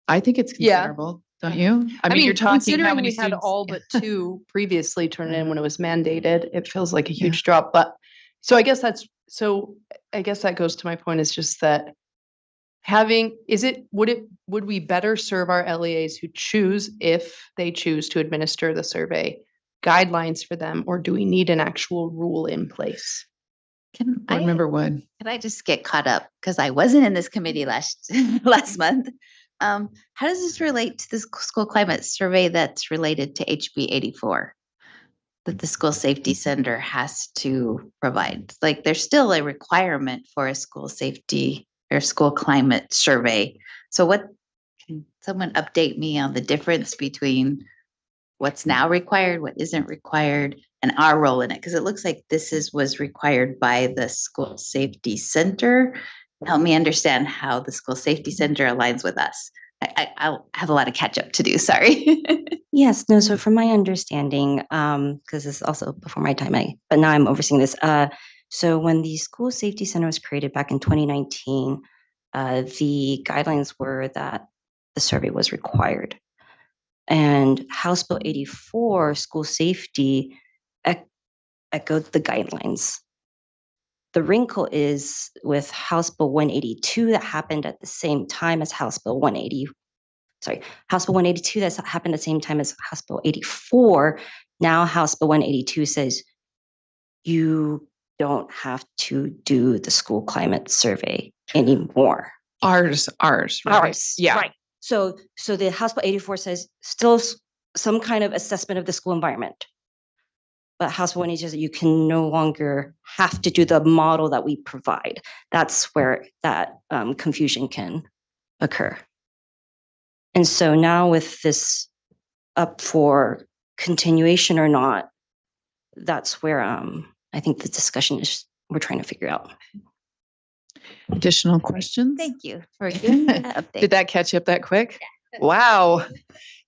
I think it's Yeah. considerable, don't you? I mean, you're talking how considering many we had students. all but 2 previously turn in when it was mandated, it feels like a Yeah. huge drop. But so I guess that goes to my point is just that would we better serve our LEAs who choose, if they choose to administer the survey, guidelines for them, or do we need an actual rule in place? Can Board Member Wood. Can I just get caught up? Because I wasn't in this committee last month. How does this relate to the school climate survey that's related to HB 84? That the school safety center has to provide? Like, there's still a requirement for a school safety or school climate survey. So can someone update me on the difference between what's now required, what isn't required, and our role in it? Because it looks like was required by the school safety center. Help me understand how the school safety center aligns with us. I'll have a lot of catch up to do. Sorry. Yes, no, so from my understanding, because this is also before my time, but now I'm overseeing this. So when the School Safety Center was created back in 2019, the guidelines were that the survey was required. And House Bill 84, school safety, echoed the guidelines. The wrinkle is with House Bill 182 that happened at the same time as House Bill 182 that's happened at the same time as House Bill 84. Now House Bill 182 says you don't have to do the school climate survey anymore. Ours, right? Yeah. Right. So the House Bill 84 says still some kind of assessment of the school environment. But House Bill 182 says you can no longer have to do the model that we provide. That's where that confusion can occur. And so now with this up for continuation or not, that's where I think the discussion is we're trying to figure out. Additional questions? Thank you for giving me that update. Did that catch up that quick? Wow.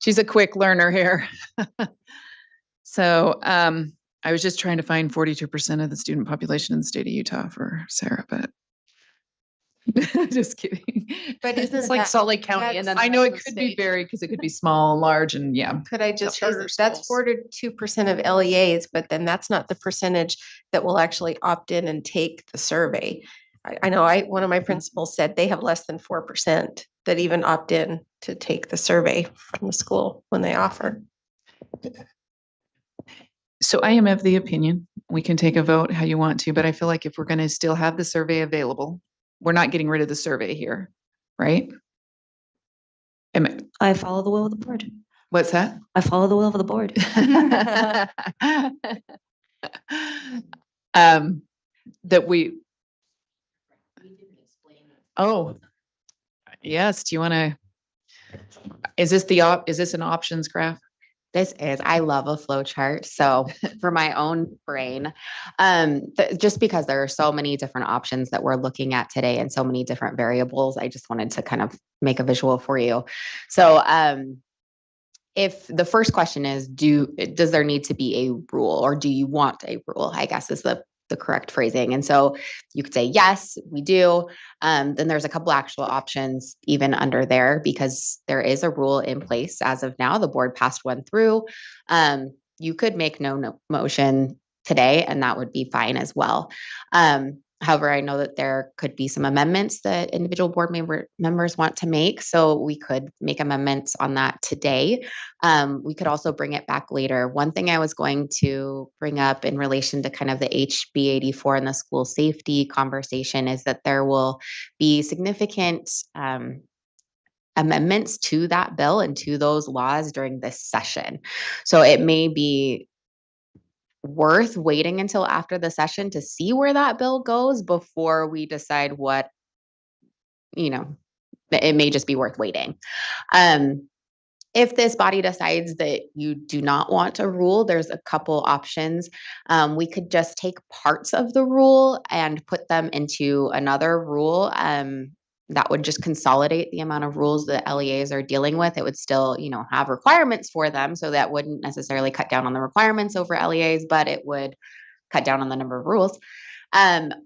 She's a quick learner here. So I was just trying to find 42% of the student population in the state of Utah for Sarah, but just kidding. But It's isn't like that- Salt Lake County and then I the know rest it of the could be state. varied because it could be small, large, and yeah. Could I just, charter that's schools. 42% of LEAs, but then that's not the percentage that will actually opt in and take the survey. I know one of my principals said they have less than 4% that even opt in to take the survey from the school when they offer. So I am of the opinion, we can take a vote how you want to, but I feel like if we're going to still have the survey available, we're not getting rid of the survey here, right? I follow the will of the board. What's that? I follow the will of the board. That we. Oh, yes. Do you want to? Is this an options graph? This is, I love a flow chart. So for my own brain, just because there are so many different options that we're looking at today and so many different variables, I just wanted to kind of make a visual for you. So if the first question is, does there need to be a rule, or do you want a rule, I guess is the correct phrasing. And so you could say, yes, we do. Then there's a couple actual options even under there, because there is a rule in place as of now. The board passed one through. You could make no motion today, and that would be fine as well. However, I know that there could be some amendments that individual board members want to make. So we could make amendments on that today. We could also bring it back later. One thing I was going to bring up in relation to kind of the HB 84 and the school safety conversation is that there will be significant amendments to that bill and to those laws during this session. So it may be worth waiting until after the session to see where that bill goes before we decide what, it may just be worth waiting. If this body decides that you do not want a rule, there's a couple options. We could just take parts of the rule and put them into another rule. That would just consolidate the amount of rules that LEAs are dealing with. It would still, have requirements for them. So that wouldn't necessarily cut down on the requirements over LEAs, but it would cut down on the number of rules.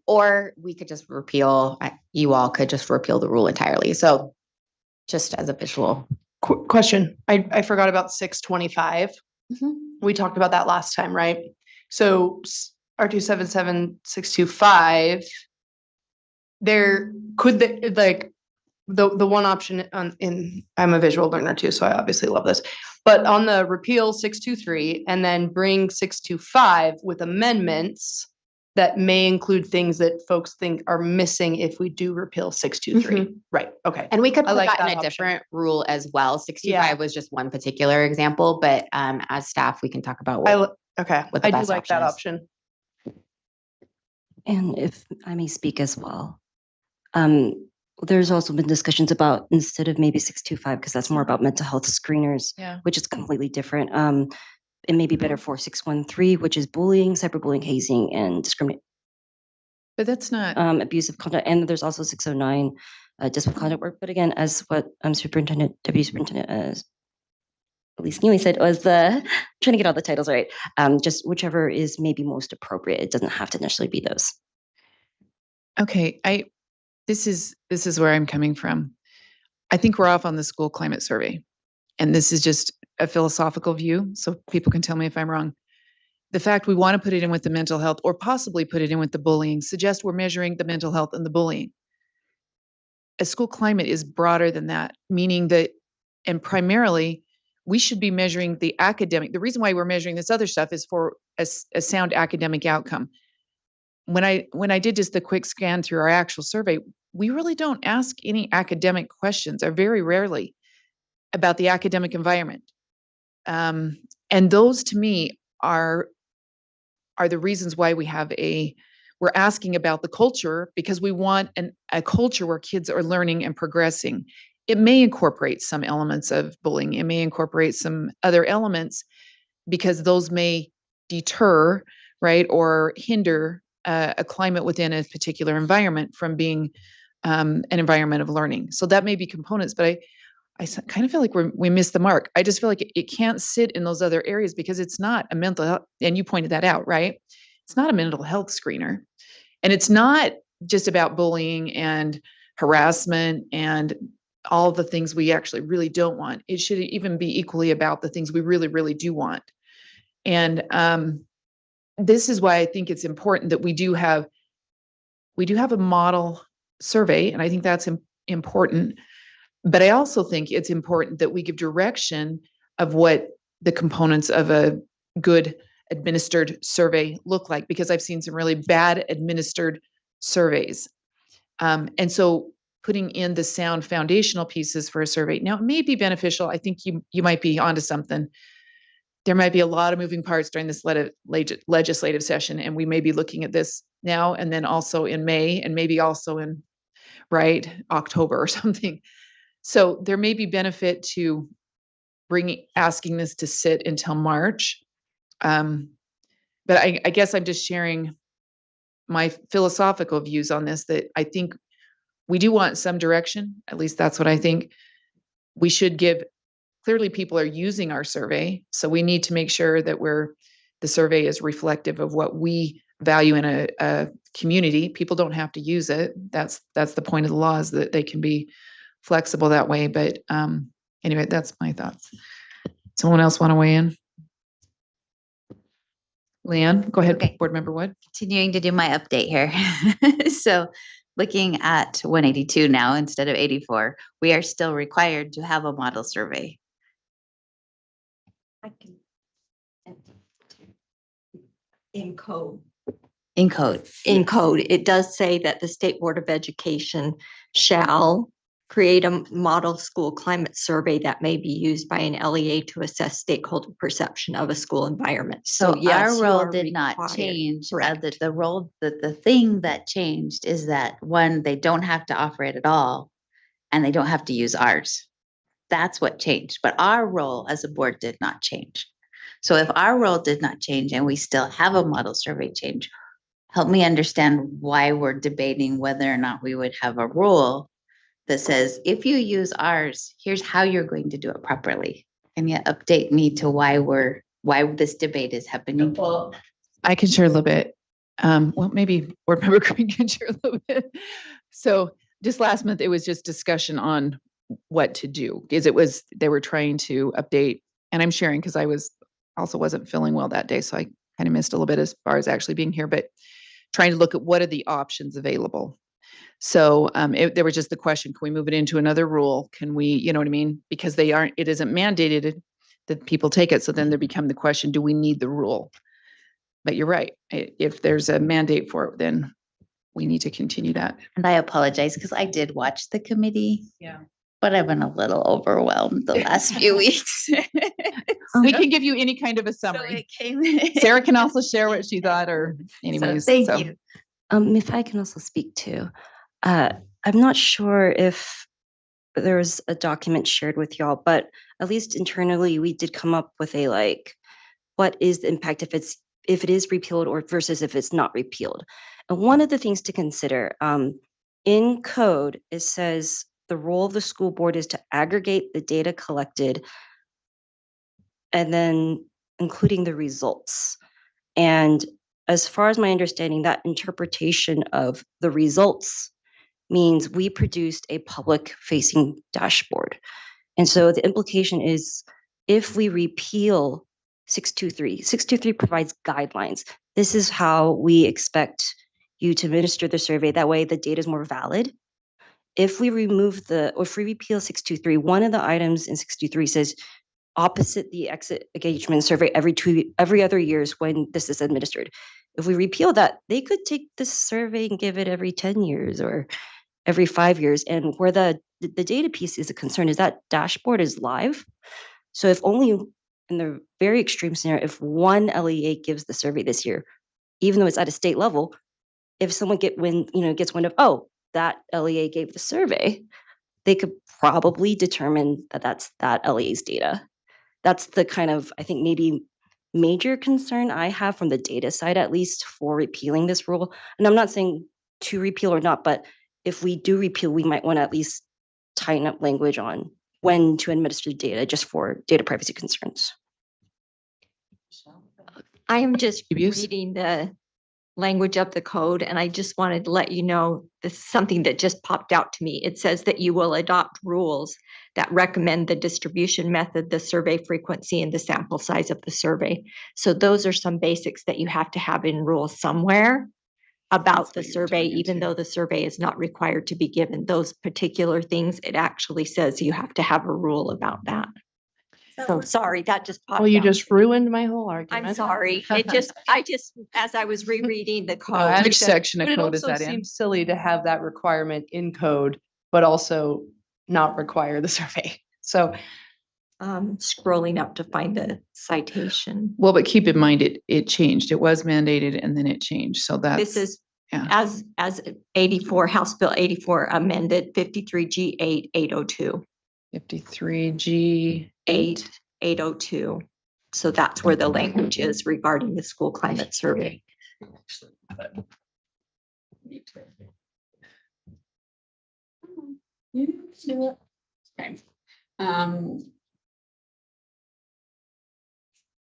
Or we could just you all could just repeal the rule entirely. So just as a visual. Question. I forgot about 625. We talked about that last time, right? So R277625, there could the one option I'm a visual learner too, so I obviously love this. But on the repeal 623 and then bring 625 with amendments that may include things that folks think are missing if we do repeal 623. Right. Okay. And we could put like that in that a option. different rule as well. 625 was just one particular example, but as staff, we can talk about what the I do best like that is. option. And if I may speak as well, there's also been discussions about instead of maybe 625, because that's more about mental health screeners, which is completely different. It may be better for 613, which is bullying, cyberbullying, hazing, and discrimination. But that's not abusive conduct. And there's also 609, disciplinary conduct work. But again, as what Deputy Superintendent at least Neely said, was trying to get all the titles right. Just whichever is maybe most appropriate. It doesn't have to necessarily be those. Okay, this is where I'm coming from. I think we're off on the school climate survey. And this is just a philosophical view, so people can tell me if I'm wrong. The fact we want to put it in with the mental health or possibly put it in with the bullying suggests we're measuring the mental health and the bullying. A school climate is broader than that, meaning that, and primarily, we should be measuring the academic. The reason why we're measuring this other stuff is for a sound academic outcome. When I did just the quick scan through our actual survey, we really don't ask any academic questions, or very rarely, about the academic environment. And those to me are the reasons why we're asking about the culture, because we want a culture where kids are learning and progressing. It may incorporate some elements of bullying. It may incorporate some other elements because those may deter, right, or hinder a climate within a particular environment from being an environment of learning. So that may be components, but I kind of feel like we missed the mark. I just feel like it can't sit in those other areas because it's not a mental health, and you pointed that out, right? It's not a mental health screener. And it's not just about bullying and harassment and all the things we actually really don't want. It should even be equally about the things we really, really do want. And this is why I think it's important that we do have a model survey, and I think that's important. But I also think it's important that we give direction of what the components of a good administered survey look like, because I've seen some really bad administered surveys. And so putting in the sound foundational pieces for a survey, now it may be beneficial. I think you might be onto something. There might be a lot of moving parts during this legislative session, and we may be looking at this now and then also in May, and maybe also in October or something. So there may be benefit to asking this to sit until March. But I guess I'm just sharing my philosophical views on this, that I think we do want some direction. At least that's what I think. We should clearly people are using our survey. So we need to make sure that the survey is reflective of what we value in a community. People don't have to use it. That's the point of the law, is that they can be flexible that way. But anyway, that's my thoughts. Someone else want to weigh in? Leanne, go ahead. Okay. Board Member Wood. Continuing to do my update here. So looking at 182 now instead of 84, we are still required to have a model survey. In code. In code. In code, it does say that the State Board of Education shall create a model school climate survey that may be used by an LEA to assess stakeholder perception of a school environment. So So yes, our you role are did not required. change. Correct. The role, the thing that changed is that one, they don't have to offer it at all, and they don't have to use ours. That's what changed. But our role as a board did not change. So if our role did not change and we still have a model survey change, help me understand why we're debating whether or not we would have a rule that says, if you use ours, here's how you're going to do it properly. And yet update me to why this debate is happening. Well, I can share a little bit. Well, maybe board member Green can share a little bit. So just last month, it was just discussion on what to do because they were trying to update, and I'm sharing because I wasn't feeling well that day. So I kind of missed a little bit as far as actually being here, but trying to look at what are the options available. So there was just the question, can we move it into another rule? Can we, you know what I mean? Because it isn't mandated that people take it. So then there become the question, do we need the rule? But you're right. If there's a mandate for it, then we need to continue that. And I apologize because I did watch the committee. Yeah. But I've been a little overwhelmed the last few weeks. We can give you any kind of a summary. Sarah can also share what she thought or anyways. Thank you. If I can also speak to, I'm not sure if there was a document shared with y'all, but at least internally we did come up with a what is the impact if it is repealed or versus if it's not repealed. And one of the things to consider in code, it says the role of the school board is to aggregate the data collected and then including the results. And as far as my understanding, that interpretation of the results means we produced a public facing dashboard. And so the implication is if we repeal 623 provides guidelines. This is how we expect you to administer the survey. That way the data is more valid. If we repeal 623, one of the items in 623 says opposite the exit engagement survey every other years when this is administered. If we repeal that, they could take this survey and give it every 10 years or every 5 years. And where the data piece is a concern is that dashboard is live. So if only in the very extreme scenario, if one LEA gives the survey this year, even though it's at a state level, if someone gets wind of, oh, that LEA gave the survey, they could probably determine that that's that LEA's data. That's the kind of, I think, maybe major concern I have from the data side, at least for repealing this rule. And I'm not saying to repeal or not, but if we do repeal, we might want to at least tighten up language on when to administer data just for data privacy concerns. I am just Abuse? reading the language of the code, and I just wanted to let you know this is something that just popped out to me. It says that you will adopt rules that recommend the distribution method, the survey frequency, and the sample size of the survey. So those are some basics that you have to have in rules somewhere about the survey, even though the survey is not required to be given those particular things. It actually says you have to have a rule about that. So sorry, that just popped Well, you out. just ruined my whole argument. I'm sorry. As I was rereading the code. I Which understand, section of but code is it also that in? seems silly to have that requirement in code, but also not require the survey. So Scrolling up to find the citation. Well, but keep in mind, it changed. It was mandated and then it changed. So that's. This is yeah. as 84, House Bill 84 amended 53G8 802. 53G 802. So that's where the language is regarding the school climate survey. Okay.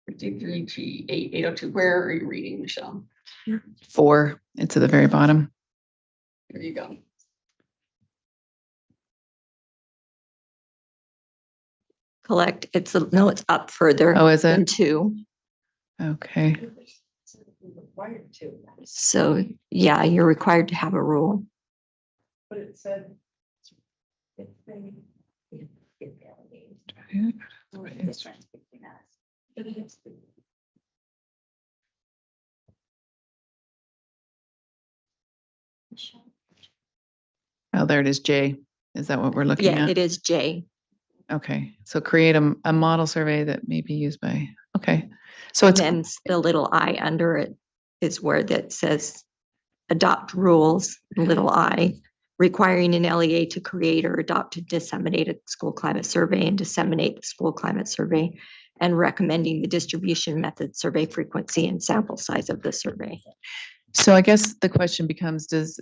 53G 802. Where are you reading, Michelle? 4. It's at the very bottom. There you go. Collect. It's up further. Oh, is it? Than 2. Okay. So yeah, you're required to have a rule. But it said. Oh, there it is, J. Is that what we're looking Yeah, at? it is J. Okay, so create a model survey that may be used by, okay. So it's, Then the little I under it is where that says adopt rules, little I, requiring an LEA to create or adopt to disseminate a school climate survey and disseminate the school climate survey, and recommending the distribution method, survey frequency, and sample size of the survey. so I guess the question becomes, does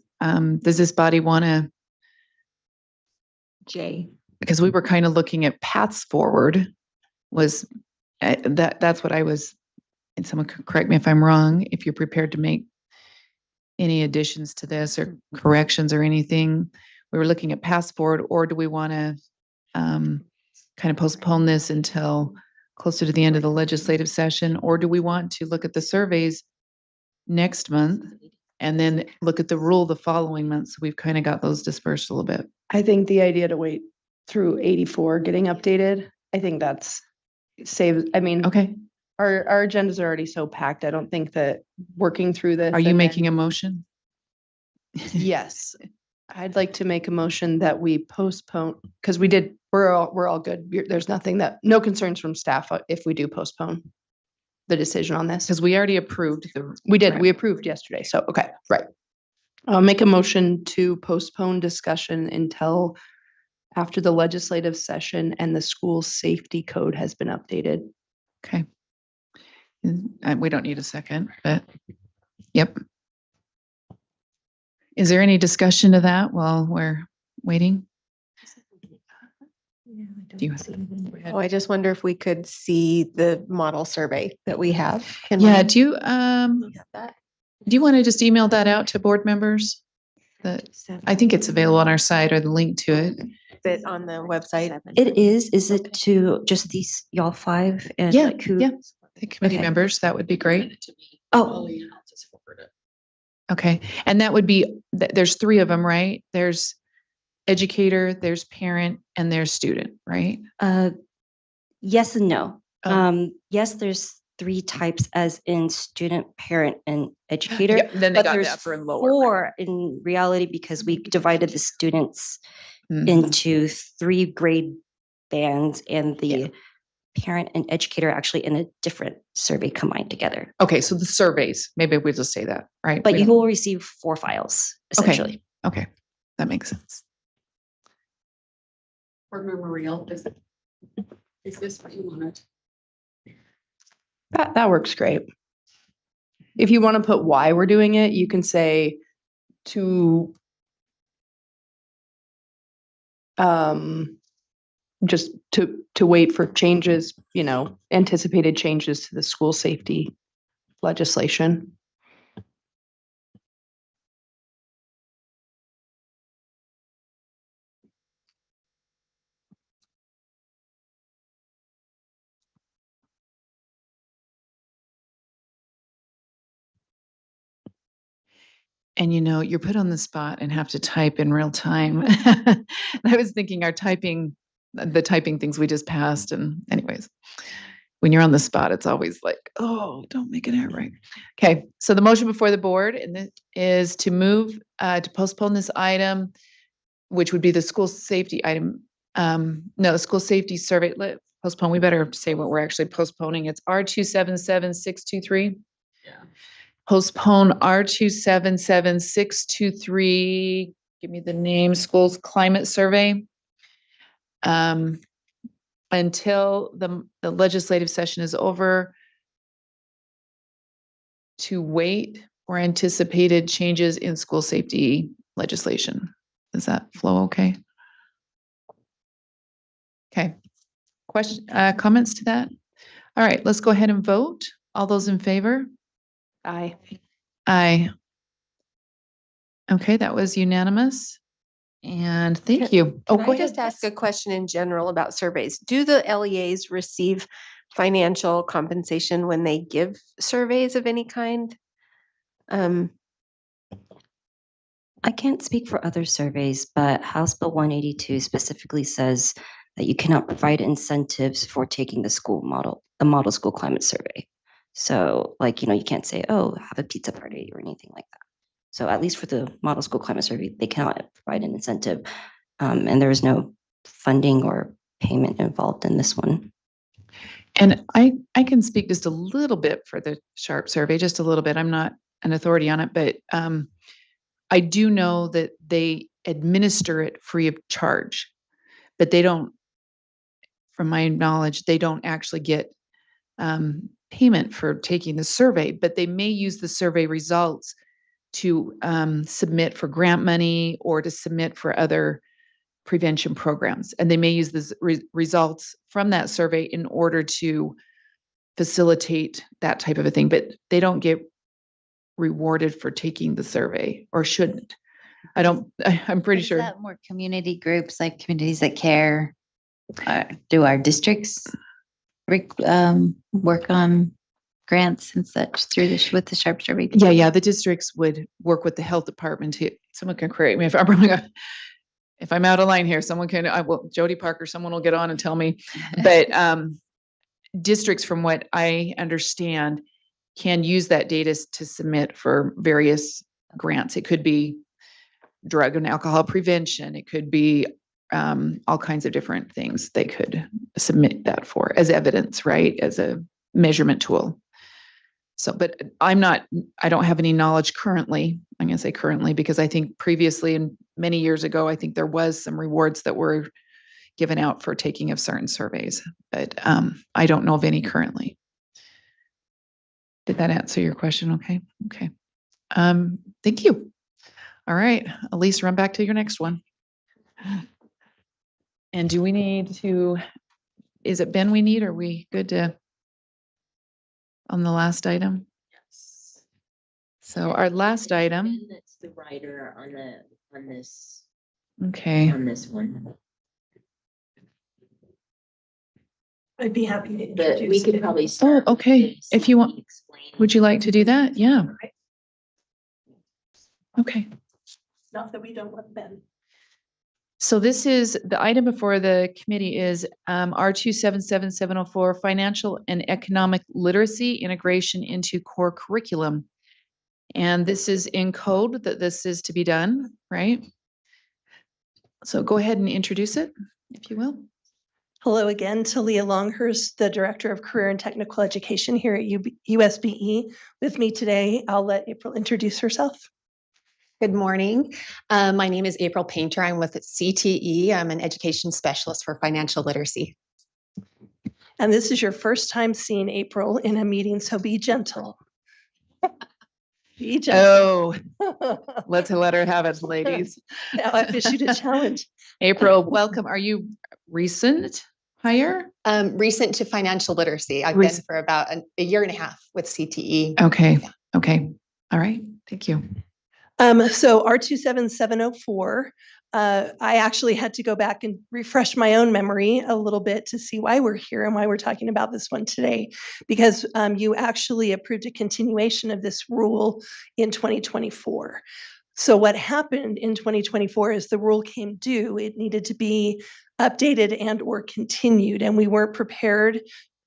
this body want to, J. because we were kind of looking at paths forward, was that's what I was, and someone could correct me if I'm wrong, if you're prepared to make any additions to this or corrections or anything. We were looking at paths forward, or do we want to kind of postpone this until closer to the end of the legislative session? Or do we want to look at the surveys next month and then look at the rule the following month? So we've kind of got those dispersed a little bit. I think the idea to wait through 84 getting updated, I think that's saves, I mean, Okay. our agendas are already so packed. I don't think that working through this. Are you making a motion? Yes. I'd like to make a motion that we postpone, because we're all good. There's nothing no concerns from staff if we do postpone the decision on this. Because we already approved We approved yesterday. So, okay, right. I'll make a motion to postpone discussion until after the legislative session and the school safety code has been updated. Okay. We don't need a second, but yep. Is there any discussion to that while we're waiting? Do you, Oh, I just wonder if we could see the model survey that we have. Can yeah, we- do you have that? do you want to just email that out to board members? I think it's available on our site or the link to it. Is it on the website? It is. Is it to just these y'all five and Yeah, like who? yeah. The committee Okay. members, that would be great. Oh, Okay, and that would be, there's three of them, right? There's educator, there's parent, and there's student, right? yes and no. Oh. Yes, there's 3 types as in student, parent, and educator. Yeah, then they but got there's that for lower. 4 in reality because we divided the students Mhm. into 3 grade bands, and the Yeah. parent and educator are actually in a different survey combined together. Okay, so the surveys, maybe we'll just say that, right? But We you don't- will receive 4 files essentially. Okay, that makes sense. Board Member Real, is this what you wanted? That works great. If you want to put why we're doing it, you can say just to wait for changes, anticipated changes to the school safety legislation. And you're put on the spot and have to type in real time. And I was thinking the typing things we just passed, and anyways, when you're on the spot, it's always like, oh, don't make it out right. Okay, so the motion before the board and this is to move to postpone this item, which would be the school safety item. No, the school safety survey. Postpone. We better say what we're actually postponing. It's R277623. Postpone R277623. Give me the name, schools climate survey. Until the legislative session is over, to wait for anticipated changes in school safety legislation. Does that flow okay? Okay. Comments to that? All right, let's go ahead and vote. All those in favor? Aye. Aye. Okay, that was unanimous. And thank you. Oh, Can go I ahead. just ask a question in general about surveys? Do the LEAs receive financial compensation when they give surveys of any kind? I can't speak for other surveys, but House Bill 182 specifically says that you cannot provide incentives for taking the model school climate survey. So you can't say, oh, have a pizza party or anything like that. So at least for the model school climate survey, they cannot provide an incentive. and there was no funding or payment involved in this one. And I can speak just a little bit for the SHARP survey, just a little bit. I'm not an authority on it, but I do know that they administer it free of charge, but they don't, from my knowledge, they don't actually get payment for taking the survey, but they may use the survey results to submit for grant money or to submit for other prevention programs. And they may use the results from that survey in order to facilitate that type of a thing, but they don't get rewarded for taking the survey, or shouldn't. I'm pretty Is sure. that more community groups, like Communities That Care? Do our districts work on grants and such through with the SHARP survey? Yeah, the districts would work with the health department to, someone can correct me if I'm wrong. If I'm out of line here, someone can, Jody Parker, someone will get on and tell me. But districts, from what I understand, can use that data to submit for various grants. It could be drug and alcohol prevention. It could be all kinds of different things they could submit that for as evidence, right? As a measurement tool. So, but I don't have any knowledge currently. I'm going to say currently, because I think previously and many years ago, I think there was some rewards that were given out for taking of certain surveys, but I don't know of any currently. Did that answer your question? Okay. Okay. Thank you. All right, Elise, run back to your next one. And do we need to, is it Ben we need, or are we good to, on the last item? Yes. So our last item. That's the writer on this. Okay. On this one. I'd be happy to But introduce we could it. probably start. Oh, okay. If you want, would you like to do that? Yeah. Okay. Not that we don't want Ben. So this is, the item before the committee is R277704, Financial and Economic Literacy Integration into Core Curriculum. And this is in code that this is to be done, right? So go ahead and introduce it, if you will. Hello again, Talia Longhurst, the Director of Career and Technical Education here at USBE. With me today, I'll let April introduce herself. Good morning. My name is April Painter. I'm with CTE. I'm an education specialist for financial literacy. And this is your first time seeing April in a meeting, so be gentle. Be gentle. Oh, let's let her have it, ladies. Now I've issued a challenge. April, welcome. Are you recent hire? Recent to financial literacy. I've been for about a year and a half with CTE. Okay. Yeah. Okay. All right. Thank you. So R27704, I actually had to go back and refresh my own memory a little bit to see why we're here and why we're talking about this one today, because you actually approved a continuation of this rule in 2024. So what happened in 2024 is the rule came due. It needed to be updated and or continued, and we weren't prepared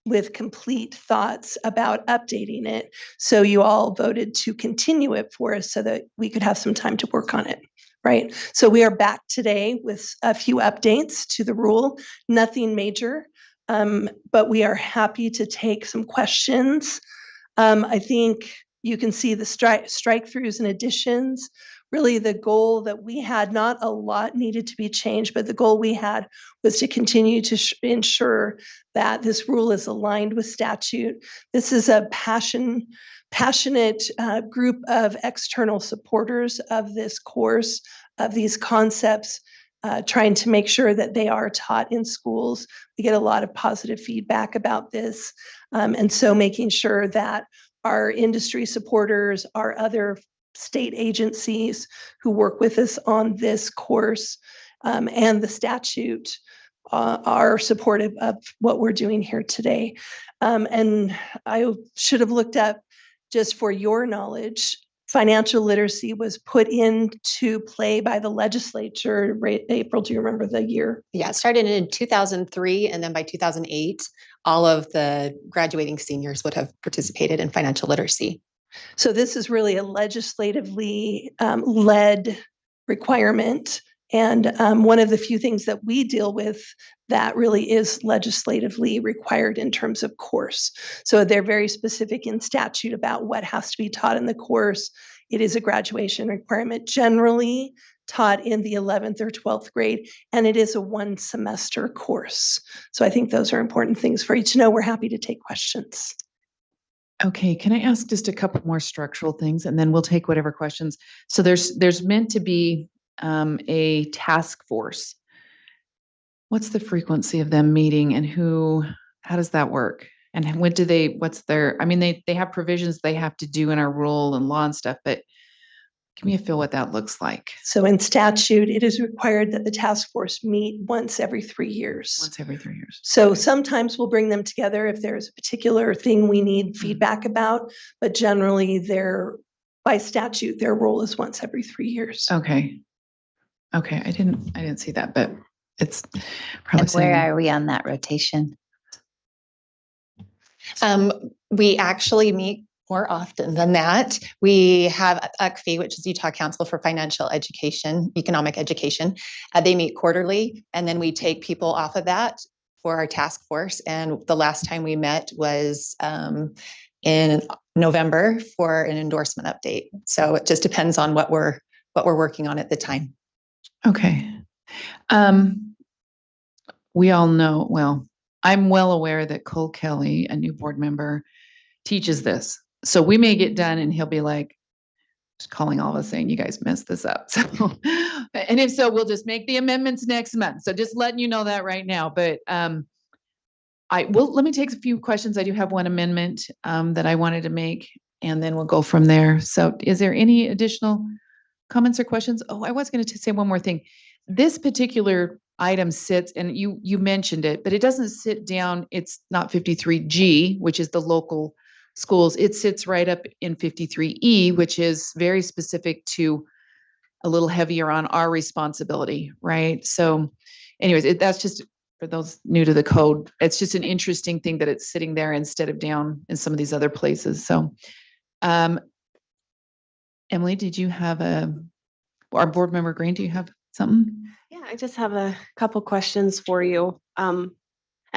with complete thoughts about updating it. So you all voted to continue it for us so that we could have some time to work on it, right? So we are back today with a few updates to the rule, nothing major, but we are happy to take some questions. I think you can see the strike-throughs and additions. Really the goal that we had, not a lot needed to be changed, but the goal we had was to continue to ensure that this rule is aligned with statute. This is a passionate group of external supporters of this course, of these concepts, trying to make sure that they are taught in schools. We get a lot of positive feedback about this. And so making sure that our industry supporters, our other state agencies who work with us on this course and the statute are supportive of what we're doing here today. And I should have looked up, just for your knowledge, financial literacy was put into play by the legislature. April, do you remember the year? Yeah, it started in 2003, and then by 2008, all of the graduating seniors would have participated in financial literacy. So this is really a legislatively led requirement And one of the few things that we deal with that really is legislatively required in terms of course. So they're very specific in statute about what has to be taught in the course. It is a graduation requirement, generally taught in the 11th or 12th grade, and it is a 1-semester course. So I think those are important things for you to know. We're happy to take questions. Okay, can I ask just a couple more structural things, and then we'll take whatever questions. So there's meant to be a task force. What's the frequency of them meeting, and how does that work? And when do what's their, I mean, they have provisions they have to do in our rule and law and stuff, but give me a feel what that looks like. So in statute, it is required that the task force meet once every 3 years. Once every 3 years. So sometimes we'll bring them together if there's a particular thing we need feedback about, but generally by statute, their role is once every 3 years. Okay. Okay, I didn't see that, but it's probably And where saying, are we on that rotation? We actually meet more often than that. We have UCFE, which is Utah Council for Financial Education, Economic Education. They meet quarterly, and then we take people off of that for our task force. And the last time we met was in November for an endorsement update. So it just depends on what we're working on at the time. okay. We all know, well, I'm well aware that Cole Kelly, a new board member, teaches this. So we may get done and he'll be like, just calling all of us saying, you guys messed this up. So, and if so, we'll just make the amendments next month. So just letting you know that right now. But let me take a few questions. I do have one amendment that I wanted to make, and then we'll go from there. So is there any additional comments or questions? Oh, I was going to say one more thing. This particular item sits, and you mentioned it, but it doesn't sit down. It's not 53G, which is the local schools. It sits right up in 53E, which is very specific to a little heavier on our responsibility, right? So anyways, that's just for those new to the code. It's just an interesting thing that it's sitting there instead of down in some of these other places. So Emily, did you have our board member Green, do you have something? Yeah, I just have a couple questions for you. And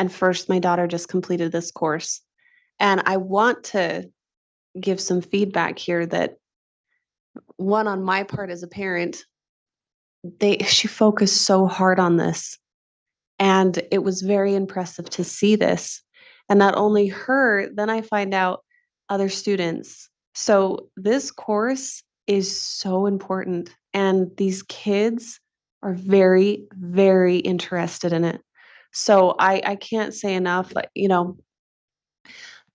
first, my daughter just completed this course, and I want to give some feedback here that one on my part as a parent, she focused so hard on this, and it was very impressive to see this. And not only her, then I find out other students. So this course is so important, and these kids are very, very interested in it. So I can't say enough, like,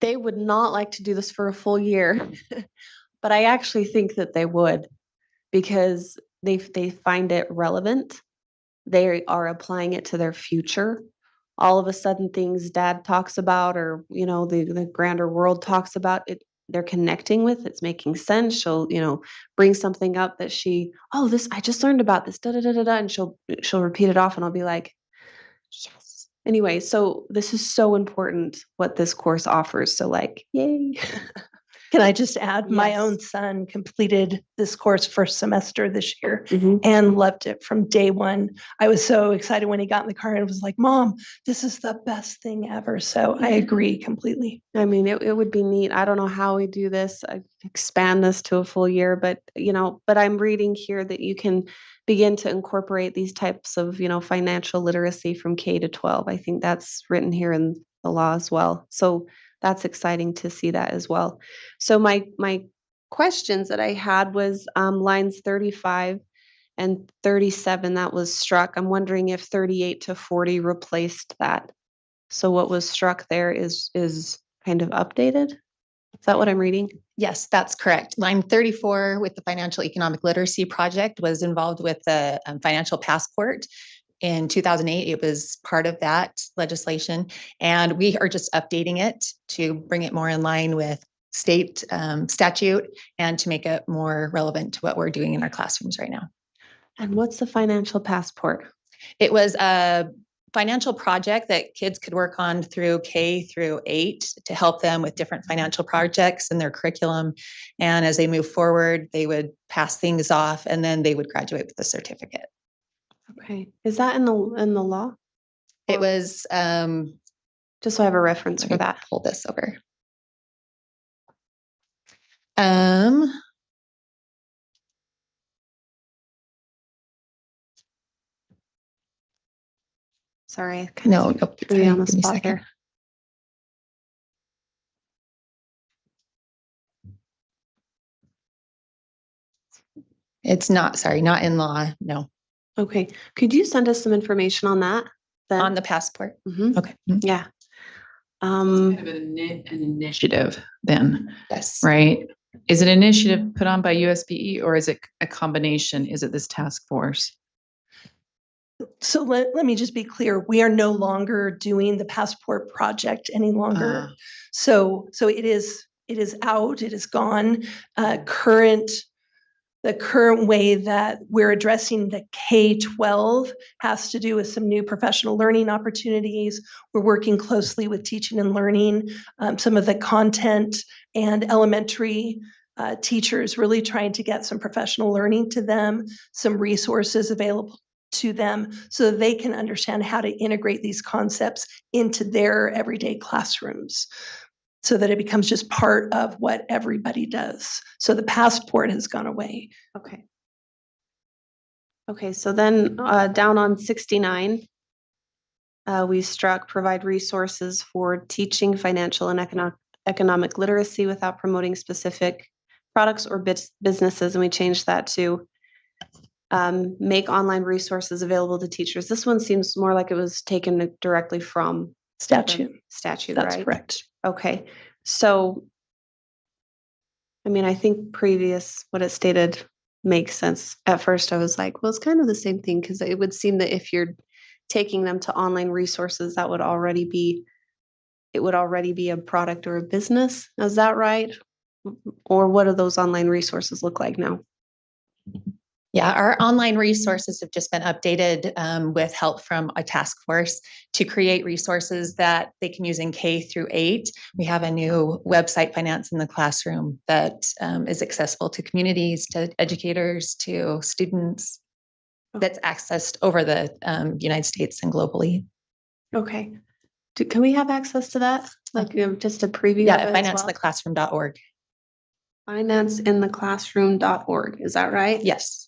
they would not like to do this for a full year, but I actually think that they would, because they find it relevant. They are applying it to their future. All of a sudden, things dad talks about, or the grander world talks about it, they're connecting with. It's making sense. She'll bring something up that I just learned about this, da da da da da, and she'll repeat it off, and I'll be like, yes. Anyway, so this is so important what this course offers. So yay. Can I just add, my Yes. own son completed this course first semester this year Mhm. and loved it from day one. I was so excited when he got in the car and was like, Mom, this is the best thing ever. So I agree completely. I mean, it would be neat. I don't know how we do this, expand this to a full year, but I'm reading here that you can begin to incorporate these types of, financial literacy from K to 12. I think that's written here in the law as well. So that's exciting to see that as well. So my questions that I had was lines 35 and 37 that was struck. I'm wondering if 38 to 40 replaced that. So what was struck there is kind of updated. Is that what I'm reading? Yes, that's correct. Line 34 with the Financial Economic Literacy Project was involved with the financial passport. In 2008, it was part of that legislation, and we are just updating it to bring it more in line with state statute and to make it more relevant to what we're doing in our classrooms right now. And what's the financial passport? It was a financial project that kids could work on through K through 8 to help them with different financial projects in their curriculum. And as they move forward, they would pass things off, and then they would graduate with a certificate. Okay. Is that in the law? It was, Just so I have a reference let for me that. pull this over. Um, Sorry, I kind no, of nope. threw you on the Give me a spot second. there. It's not, sorry, not in law, no, Okay. Could you send us some information on that? Then? on the passport. Mhm. Okay. Yeah. Kind of an initiative then, Yes. right? Is it an initiative put on by USBE or is it a combination? Is it this task force? So let me just be clear, we are no longer doing the passport project any longer. So it is out, it is gone. The current way that we're addressing the K-12 has to do with some new professional learning opportunities. We're working closely with teaching and learning, some of the content and elementary teachers, really trying to get some professional learning to them, some resources available to them so that they can understand how to integrate these concepts into their everyday classrooms, so that it becomes just part of what everybody does. So the passport has gone away. Okay. Okay, so then down on 69, we struck provide resources for teaching financial and economic literacy without promoting specific products or businesses. And we changed that to make online resources available to teachers. This one seems more like it was taken directly from statute. Statute, That's right? correct. Okay, so I mean, I think what it stated makes sense. At first, I was like, well, it's kind of the same thing because it would seem that if you're taking them to online resources, it would already be a product or a business. Is that right? Or what do those online resources look like now? Yeah, our online resources have just been updated with help from a task force to create resources that they can use in K through 8. We have a new website, Finance in the Classroom, that is accessible to communities, to educators, to students, that's accessed over the United States and globally. Okay. Can we have access to that? Like just a preview? Yeah, of it as well? financeintheclassroom.org. Financeintheclassroom.org. Is that right? Yes.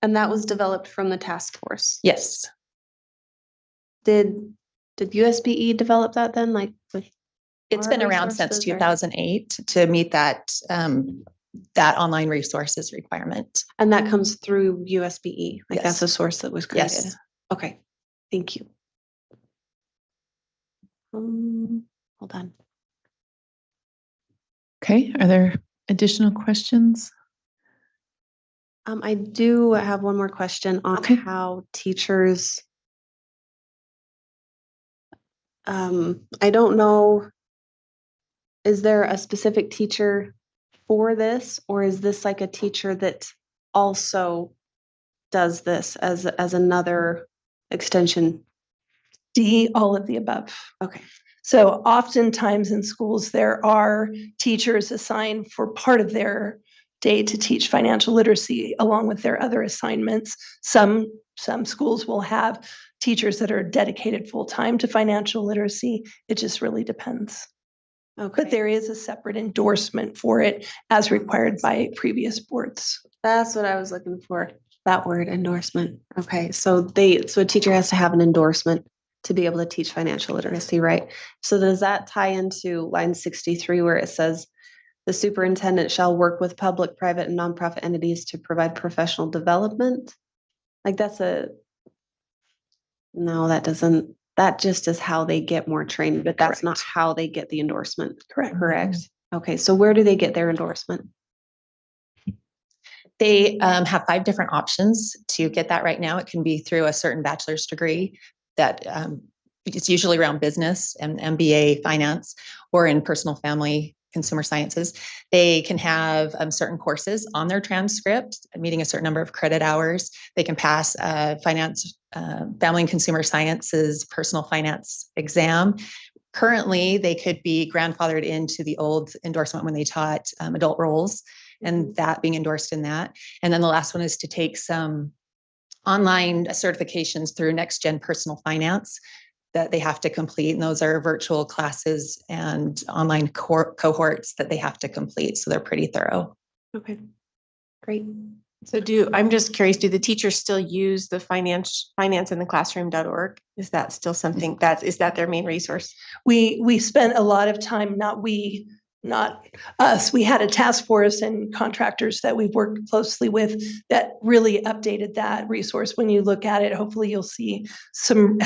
And that was developed from the task force. Yes. Did USBE develop that then? Like with It's our been around since resources or- 2008 to meet that that online resources requirement. And that comes through USBE. Like Yes. that's a source that was created. Yes. Okay. Thank you. Hold on. Okay, are there additional questions? I do have one more question on how teachers. I don't know. Is there a specific teacher for this, or is this like a teacher that also does this as another extension? D, all of the above. Okay. So oftentimes in schools, there are teachers assigned for part of their day to teach financial literacy along with their other assignments. Some schools will have teachers that are dedicated full-time to financial literacy. It just really depends. Okay. But there is a separate endorsement for it as required by previous boards. That's what I was looking for. That word, endorsement. Okay. So a teacher has to have an endorsement to be able to teach financial literacy, right? So does that tie into line 63 where it says the superintendent shall work with public, private, and nonprofit entities to provide professional development? Like no, that doesn't, that just is how they get more training, but that's not how they get the endorsement. Correct. Correct. Okay. So where do they get their endorsement? They have 5 different options to get that right now. It can be through a certain bachelor's degree that it's usually around business and MBA finance or in personal family consumer sciences. They can have certain courses on their transcript, meeting a certain number of credit hours. They can pass a finance, family and consumer sciences, personal finance exam. Currently, they could be grandfathered into the old endorsement when they taught adult roles and that being endorsed in that. And then the last one is to take some online certifications through Next Gen Personal Finance that they have to complete. And those are virtual classes and online cohorts that they have to complete. So they're pretty thorough. Okay, great. So I'm just curious, do the teachers still use the financeintheclassroom.org? Is that still something is that their main resource? We spent a lot of time, not us. We had a task force and contractors that we've worked closely with that really updated that resource. When you look at it, hopefully you'll see some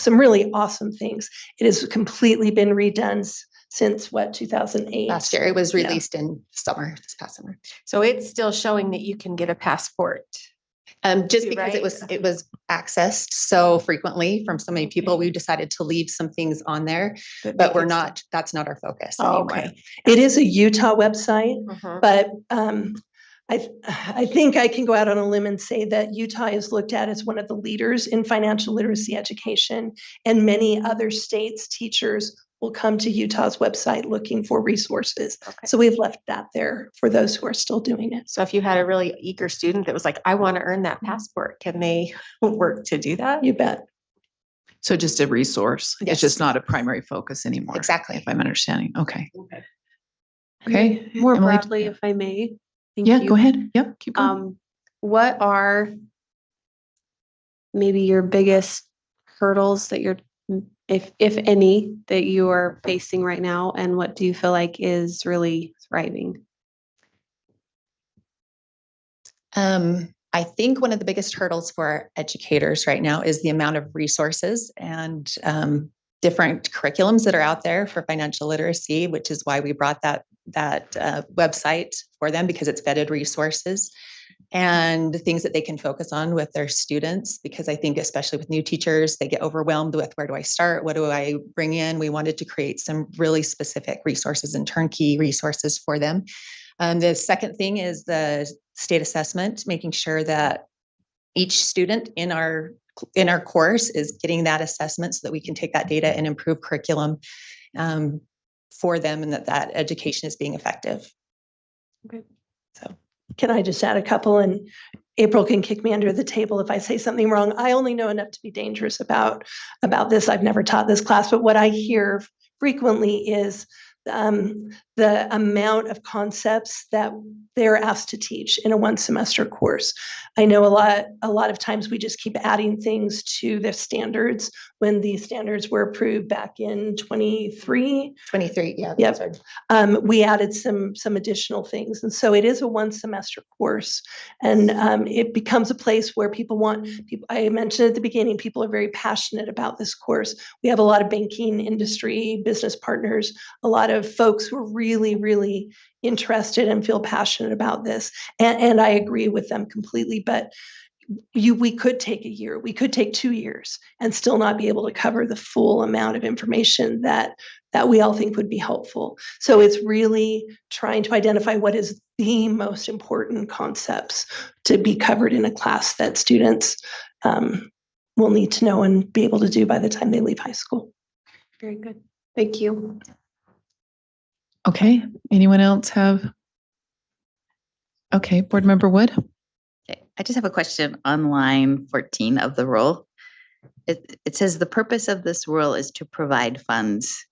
really awesome things. It has completely been redone since 2008. Last year, it was released in summer, this past summer. So it's still showing that you can get a passport. Just because it was accessed so frequently from so many people, we decided to leave some things on there, but that's not our focus. Oh, okay. It is a Utah website, but I think I can go out on a limb and say that Utah is looked at as one of the leaders in financial literacy education, and many other states' teachers will come to Utah's website looking for resources. Okay. So we've left that there for those who are still doing it. So if you had a really eager student that was like, I want to earn that passport, can they work to do that? You bet. So just a resource. Yes. It's just not a primary focus anymore. Exactly. If I'm understanding. Okay. Okay. More Emily? broadly, if I may. Thank Yeah, you. go ahead. Yep. Keep going. What are maybe your biggest hurdles that you're, if any, that you are facing right now, and what do you feel like is really thriving? I think one of the biggest hurdles for educators right now is the amount of resources and different curriculums that are out there for financial literacy, which is why we brought that website for them, because it's vetted resources and things that they can focus on with their students. Because I think especially with new teachers, they get overwhelmed with, where do I start? What do I bring in? We wanted to create some really specific resources and turnkey resources for them. The second thing is the state assessment, making sure that each student in our course is getting that assessment so that we can take that data and improve curriculum for them, and that education is being effective. Okay. So can I just add a couple, and April can kick me under the table if I say something wrong. I only know enough to be dangerous about this. I've never taught this class, but what I hear frequently is the amount of concepts that they're asked to teach in a one semester course. I know a lot of times we just keep adding things to the standards when these standards were approved back in 23. Yeah. Yep. We added some additional things. And so it is a one semester course, and it becomes a place where I mentioned at the beginning, people are very passionate about this course. We have a lot of banking industry, business partners, a lot of folks who are really, really interested and feel passionate about this. And I agree with them completely, but we could take a year, we could take 2 years and still not be able to cover the full amount of information that we all think would be helpful. So it's really trying to identify what is the most important concepts to be covered in a class that students will need to know and be able to do by the time they leave high school. Very good. Thank you. Okay. Anyone else have? Okay. Board Member Wood. Okay, I just have a question on line 14 of the rule. It says the purpose of this rule is to provide funds.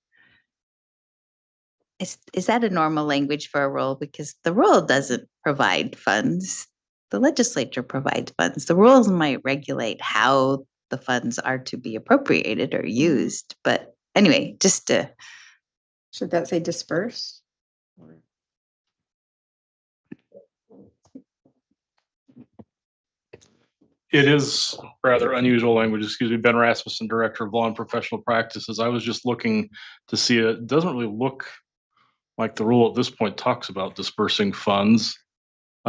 Is that a normal language for a rule? Because the rule doesn't provide funds. The legislature provides funds. The rules might regulate how the funds are to be appropriated or used. But anyway, just to. Should that say disperse? It is rather unusual language. Excuse me, Ben Rasmussen, Director of Law and Professional Practices. I was just looking to see it. It doesn't really look like the rule at this point talks about dispersing funds.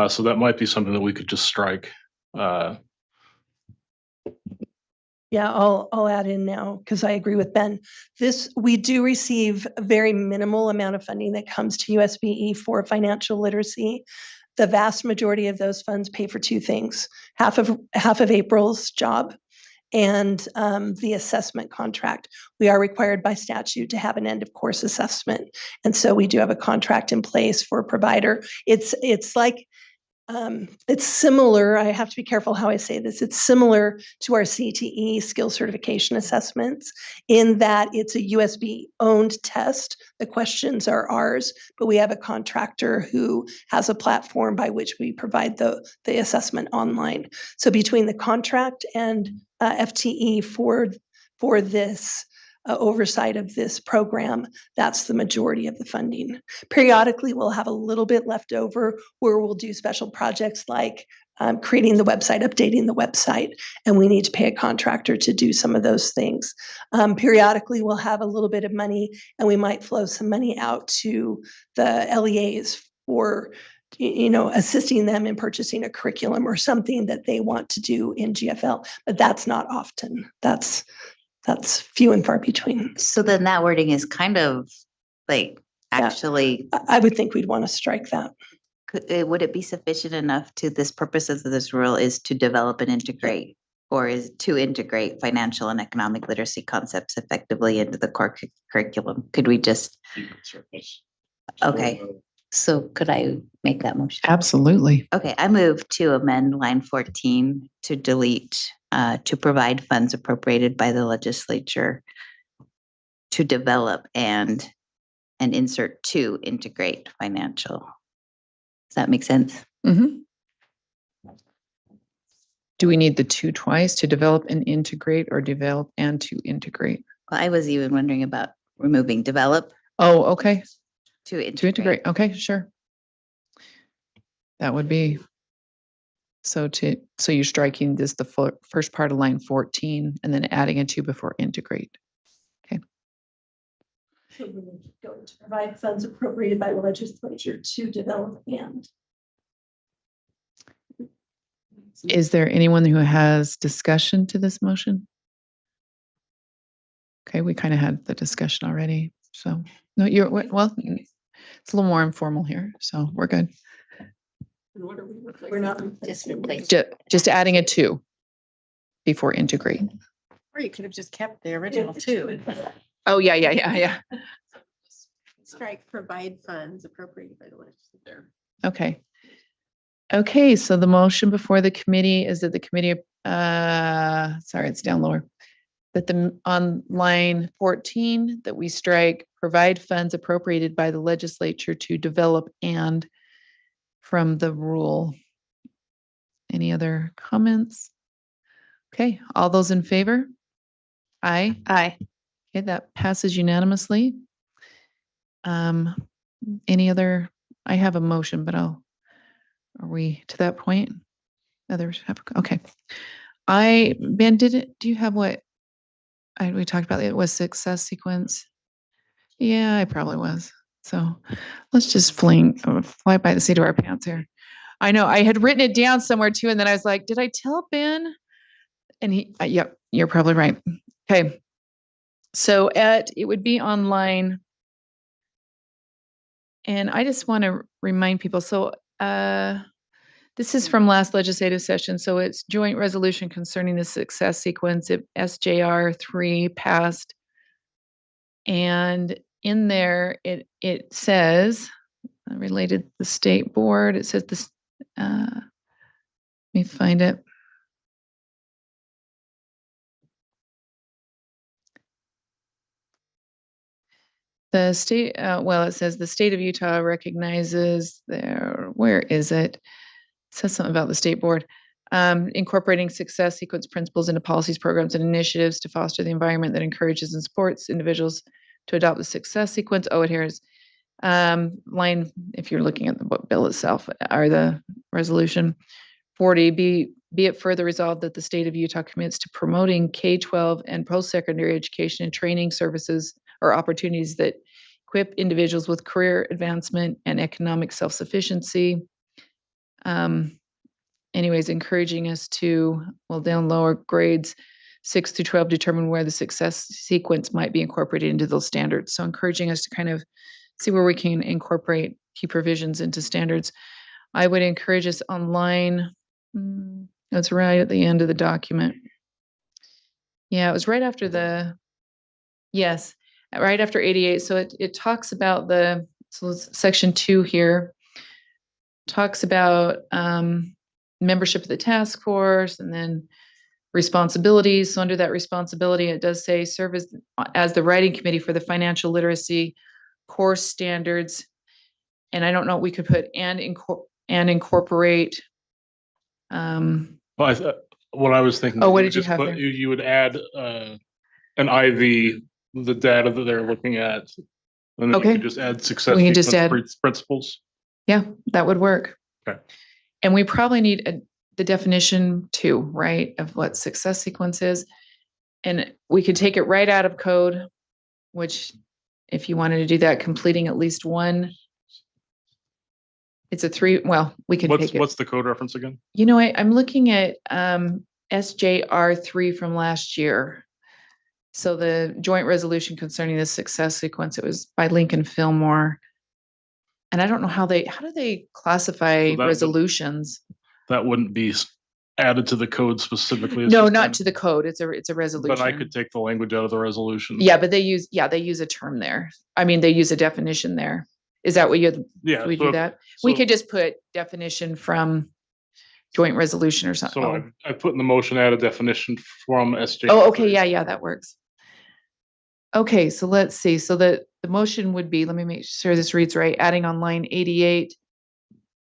So that might be something that we could just strike. Yeah, I'll add in now because I agree with Ben. We do receive a very minimal amount of funding that comes to USBE for financial literacy. The vast majority of those funds pay for two things: half of April's job and the assessment contract. We are required by statute to have an end of course assessment, and so we do have a contract in place for a provider. It's like It's similar, I have to be careful how I say this, it's similar to our CTE skill certification assessments in that it's a USB-owned test. The questions are ours, but we have a contractor who has a platform by which we provide the assessment online. So between the contract and FTE for this oversight of this program, that's the majority of the funding. Periodically, we'll have a little bit left over where we'll do special projects like creating the website, updating the website, and we need to pay a contractor to do some of those things. Periodically, we'll have a little bit of money and we might flow some money out to the LEAs for assisting them in purchasing a curriculum or something that they want to do in GFL, but that's not often. That's few and far between. So then that wording is kind of like actually. I would think we'd want to strike that. Would it be sufficient enough to this purposes of this rule is to develop and integrate, or is to integrate financial and economic literacy concepts effectively into the core curriculum? Could we just? Okay. So could I make that motion? Absolutely. Okay, I move to amend line 14 to delete to provide funds appropriated by the legislature to develop and insert to integrate financial. Does that make sense? Mm-hmm. Do we need the two twice, to develop and integrate, or develop and to integrate? Well, I was even wondering about removing develop. Oh, okay. To integrate. To integrate. Okay, sure. That would be so you're striking this the first part of line 14 and then adding a to before integrate. Okay. So we would go to provide funds appropriated by the legislature to develop and. Is there anyone who has discussion to this motion? Okay, we kind of had the discussion already. So no, well, it's a little more informal here, so we're good. We're not Just adding a to before integrate. Or you could have just kept the original two. Oh, yeah. Strike provide funds appropriated by the legislature. Okay, so the motion before the committee is that the committee, sorry, it's down lower. That on line 14, that we strike provide funds appropriated by the legislature to develop and from the rule. Any other comments? Okay, all those in favor? Aye. Aye. Okay, that passes unanimously. Any other? I have a motion, but are we to that point? Others have, okay. Ben, do you have what we talked about? It was success sequence. Yeah, I probably was. So let's just fly by the seat of our pants here. I know I had written it down somewhere too, and then I was like, did I tell Ben? And yep, you're probably right. Okay. So it would be online. And I just want to remind people, so this is from last legislative session. So it's joint resolution concerning the success sequence. SJR 3 passed. And in there, it says, related to the state board, it says this, let me find it. The state, it says the state of Utah recognizes where is it? It says something about the state board. Incorporating success sequence principles into policies, programs, and initiatives to foster the environment that encourages and supports individuals to adopt the success sequence. Oh, and here's line, if you're looking at the book bill itself, or the resolution 40, be it further resolved that the state of Utah commits to promoting K-12 and post-secondary education and training services or opportunities that equip individuals with career advancement and economic self-sufficiency. Anyways, encouraging us to, down lower grades 6 through 12, determine where the success sequence might be incorporated into those standards. So encouraging us to kind of see where we can incorporate key provisions into standards. I would encourage us online. That's right at the end of the document. Yeah, it was right after right after 88. So it talks about so section 2 here. talks about membership of the task force and then responsibilities. So under that responsibility, it does say serve as the writing committee for the financial literacy course standards. And I don't know, we could put and incorporate. Well, what I was thinking. Oh, what you did you just have put- there? You would add an IV, the data that they're looking at. And then Okay. you could just add success We can just sequence principles. Yeah, that would work. Okay. And we probably need the definition too, right, of what success sequence is. And we could take it right out of code, which if you wanted to do that, completing at least one. It's a 3, well, we can take it. What's the code reference again? You know, I'm looking at SJR 3 from last year. So the joint resolution concerning the success sequence, it was by Lincoln Fillmore. And I don't know how do they classify resolutions? That wouldn't be added to the code specifically. It's No, just not kind to the code. It's a resolution. But I could take the language out of the resolution. Yeah, but they use a term there. I mean, they use a definition there. Is that what you? Yeah. We do that. We could just put definition from joint resolution or something. So I put in the motion, add a definition from SJ. Oh, okay. Yeah, that works. Okay, so let's see. So the motion would be, let me make sure this reads right, adding on line 88,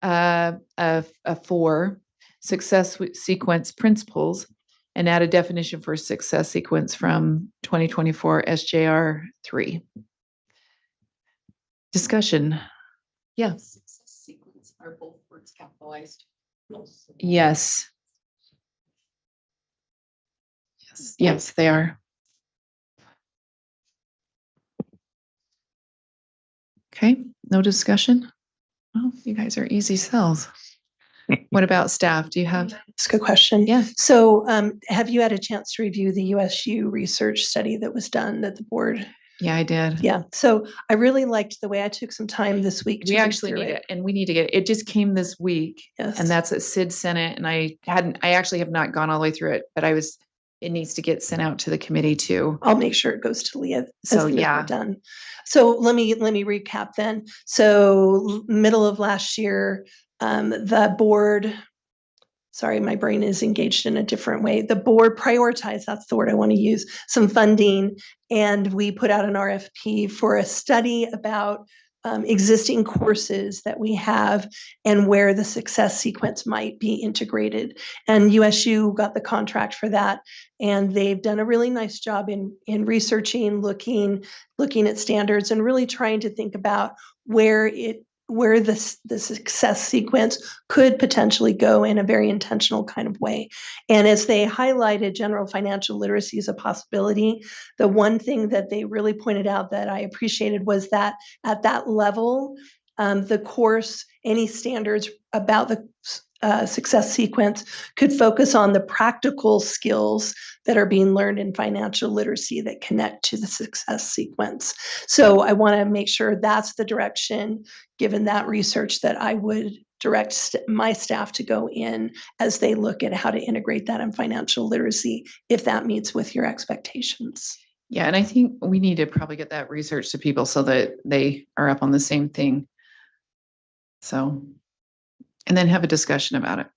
a 4, success sequence principles, and add a definition for success sequence from 2024 SJR 3. Discussion. Yeah. Success sequence are both words capitalized. Yes. Yes, they are. Okay, no discussion? Oh, you guys are easy sells. What about staff? Do you have? That's a good question. Yeah. So have you had a chance to review the USU research study that was done that the board? Yeah, I did. Yeah. So I really liked the way I took some time this week to We read actually through need it, and we need to get it. It just came this week, Yes. and that's at Sid Senate. And I actually have not gone all the way through it, but it needs to get sent out to the committee too. I'll make sure it goes to Leah. So, as yeah. we're done. So let me recap then. So middle of last year, the board. Sorry, my brain is engaged in a different way. The board prioritized, that's the word I want to use, some funding, and we put out an RFP for a study about existing courses that we have and where the success sequence might be integrated. And USU got the contract for that, and they've done a really nice job in researching, looking at standards, and really trying to think about where the success sequence could potentially go in a very intentional kind of way. And as they highlighted general financial literacy as a possibility, the one thing that they really pointed out that I appreciated was that at that level, the course, any standards about the success sequence could focus on the practical skills that are being learned in financial literacy that connect to the success sequence. So I want to make sure that's the direction, given that research, that I would direct my staff to go in as they look at how to integrate that in financial literacy, if that meets with your expectations. Yeah, and I think we need to probably get that research to people so that they are up on the same thing. So, and then have a discussion about it.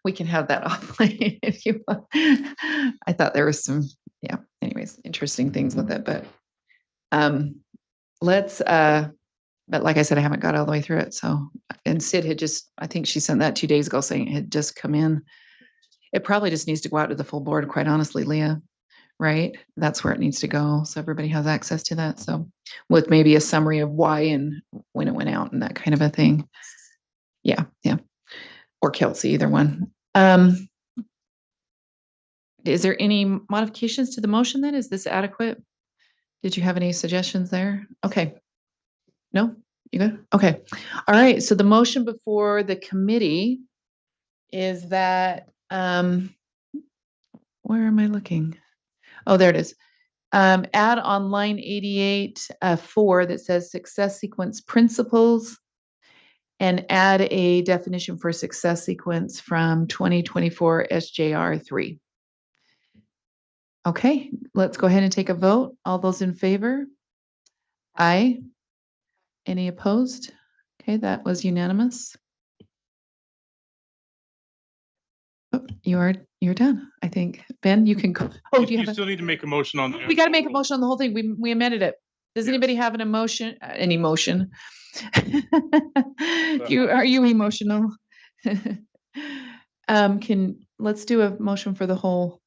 We can have that offline if you want. I thought there was some, anyways, interesting things with it, but but like I said, I haven't got all the way through it. So, and Sid had I think she sent that 2 days ago saying it had just come in. It probably just needs to go out to the full board, quite honestly, Leah, right? That's where it needs to go. So everybody has access to that. So with maybe a summary of why and when it went out and that kind of a thing. Yeah. Or Kelsey, either one. Is there any modifications to the motion then? Is this adequate? Did you have any suggestions there? Okay. No? You good? Okay. All right. So the motion before the committee is that, where am I looking? Oh, there it is. Add on line 88, 4 that says success sequence principles, and add a definition for success sequence from 2024 SJR 3. Okay, let's go ahead and take a vote. All those in favor? Aye. Any opposed? Okay, that was unanimous. Oh, you're done, I think. Ben, you can go. Oh, do you You have still need to make a motion on we got to make a motion on the whole thing. We amended it. Does anybody have an emotion, any motion? Are you emotional? Let's do a motion for the whole.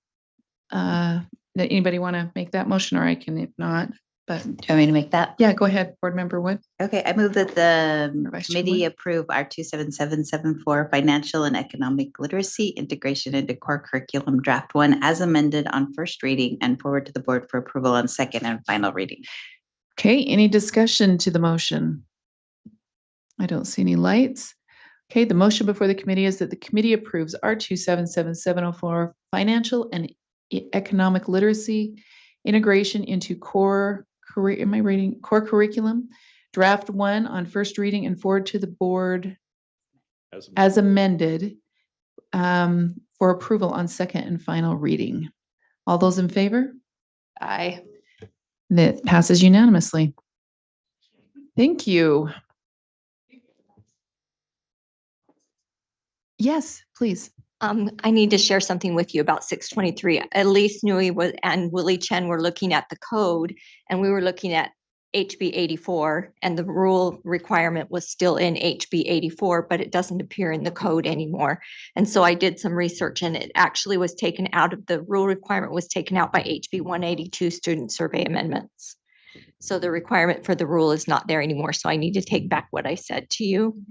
Anybody want to make that motion, or I can if not, but. Do you want me to make that? Yeah, go ahead, Board Member Wood. Okay, I move that the Vice Chair committee Wood. approve R 27774 financial and economic literacy integration into core curriculum draft 1 as amended on first reading and forward to the board for approval on second and final reading. Okay, any discussion to the motion? I don't see any lights. Okay, the motion before the committee is that the committee approves R 2777704 financial and economic literacy integration into core curriculum, draft 1 on first reading and forward to the board as amended for approval on second and final reading. All those in favor? Aye. That passes unanimously. Thank you. Yes, please. I need to share something with you about 623. Elise Nui and Willie Chen were looking at the code, and we were looking at HB 84, and the rule requirement was still in HB 84, but it doesn't appear in the code anymore. And so I did some research, and it actually was taken out of the rule requirement was taken out by HB 182 student survey amendments. So the requirement for the rule is not there anymore. So I need to take back what I said to you.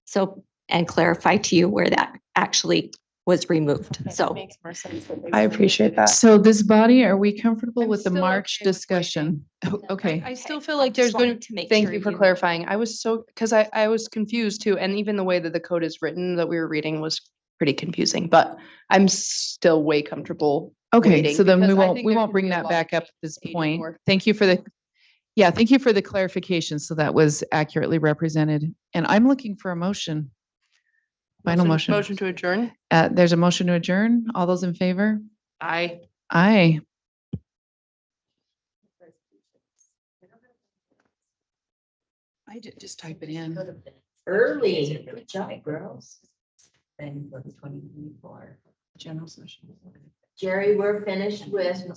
So, and clarify to you where that actually was removed. So Makes more sense. I appreciate that. So this body, are we comfortable I'm with the still March okay with discussion? Okay. I still feel like there's going to, thank you for clarifying. I was so, because I was confused too. And even the way that the code is written that we were reading was pretty confusing, but I'm still way comfortable. Okay, waiting so then because we I won't, think we there's won't gonna bring be a that lot back of up at this point. 84. Thank you for the, yeah, thank you for the clarification. So that was accurately represented. And I'm looking for a motion. Final motion. Motion to adjourn. There's a motion to adjourn. All those in favor? Aye. Aye. I did just type it in. Early. Good job, girls. And for the 2024 General session. Jerry, we're finished with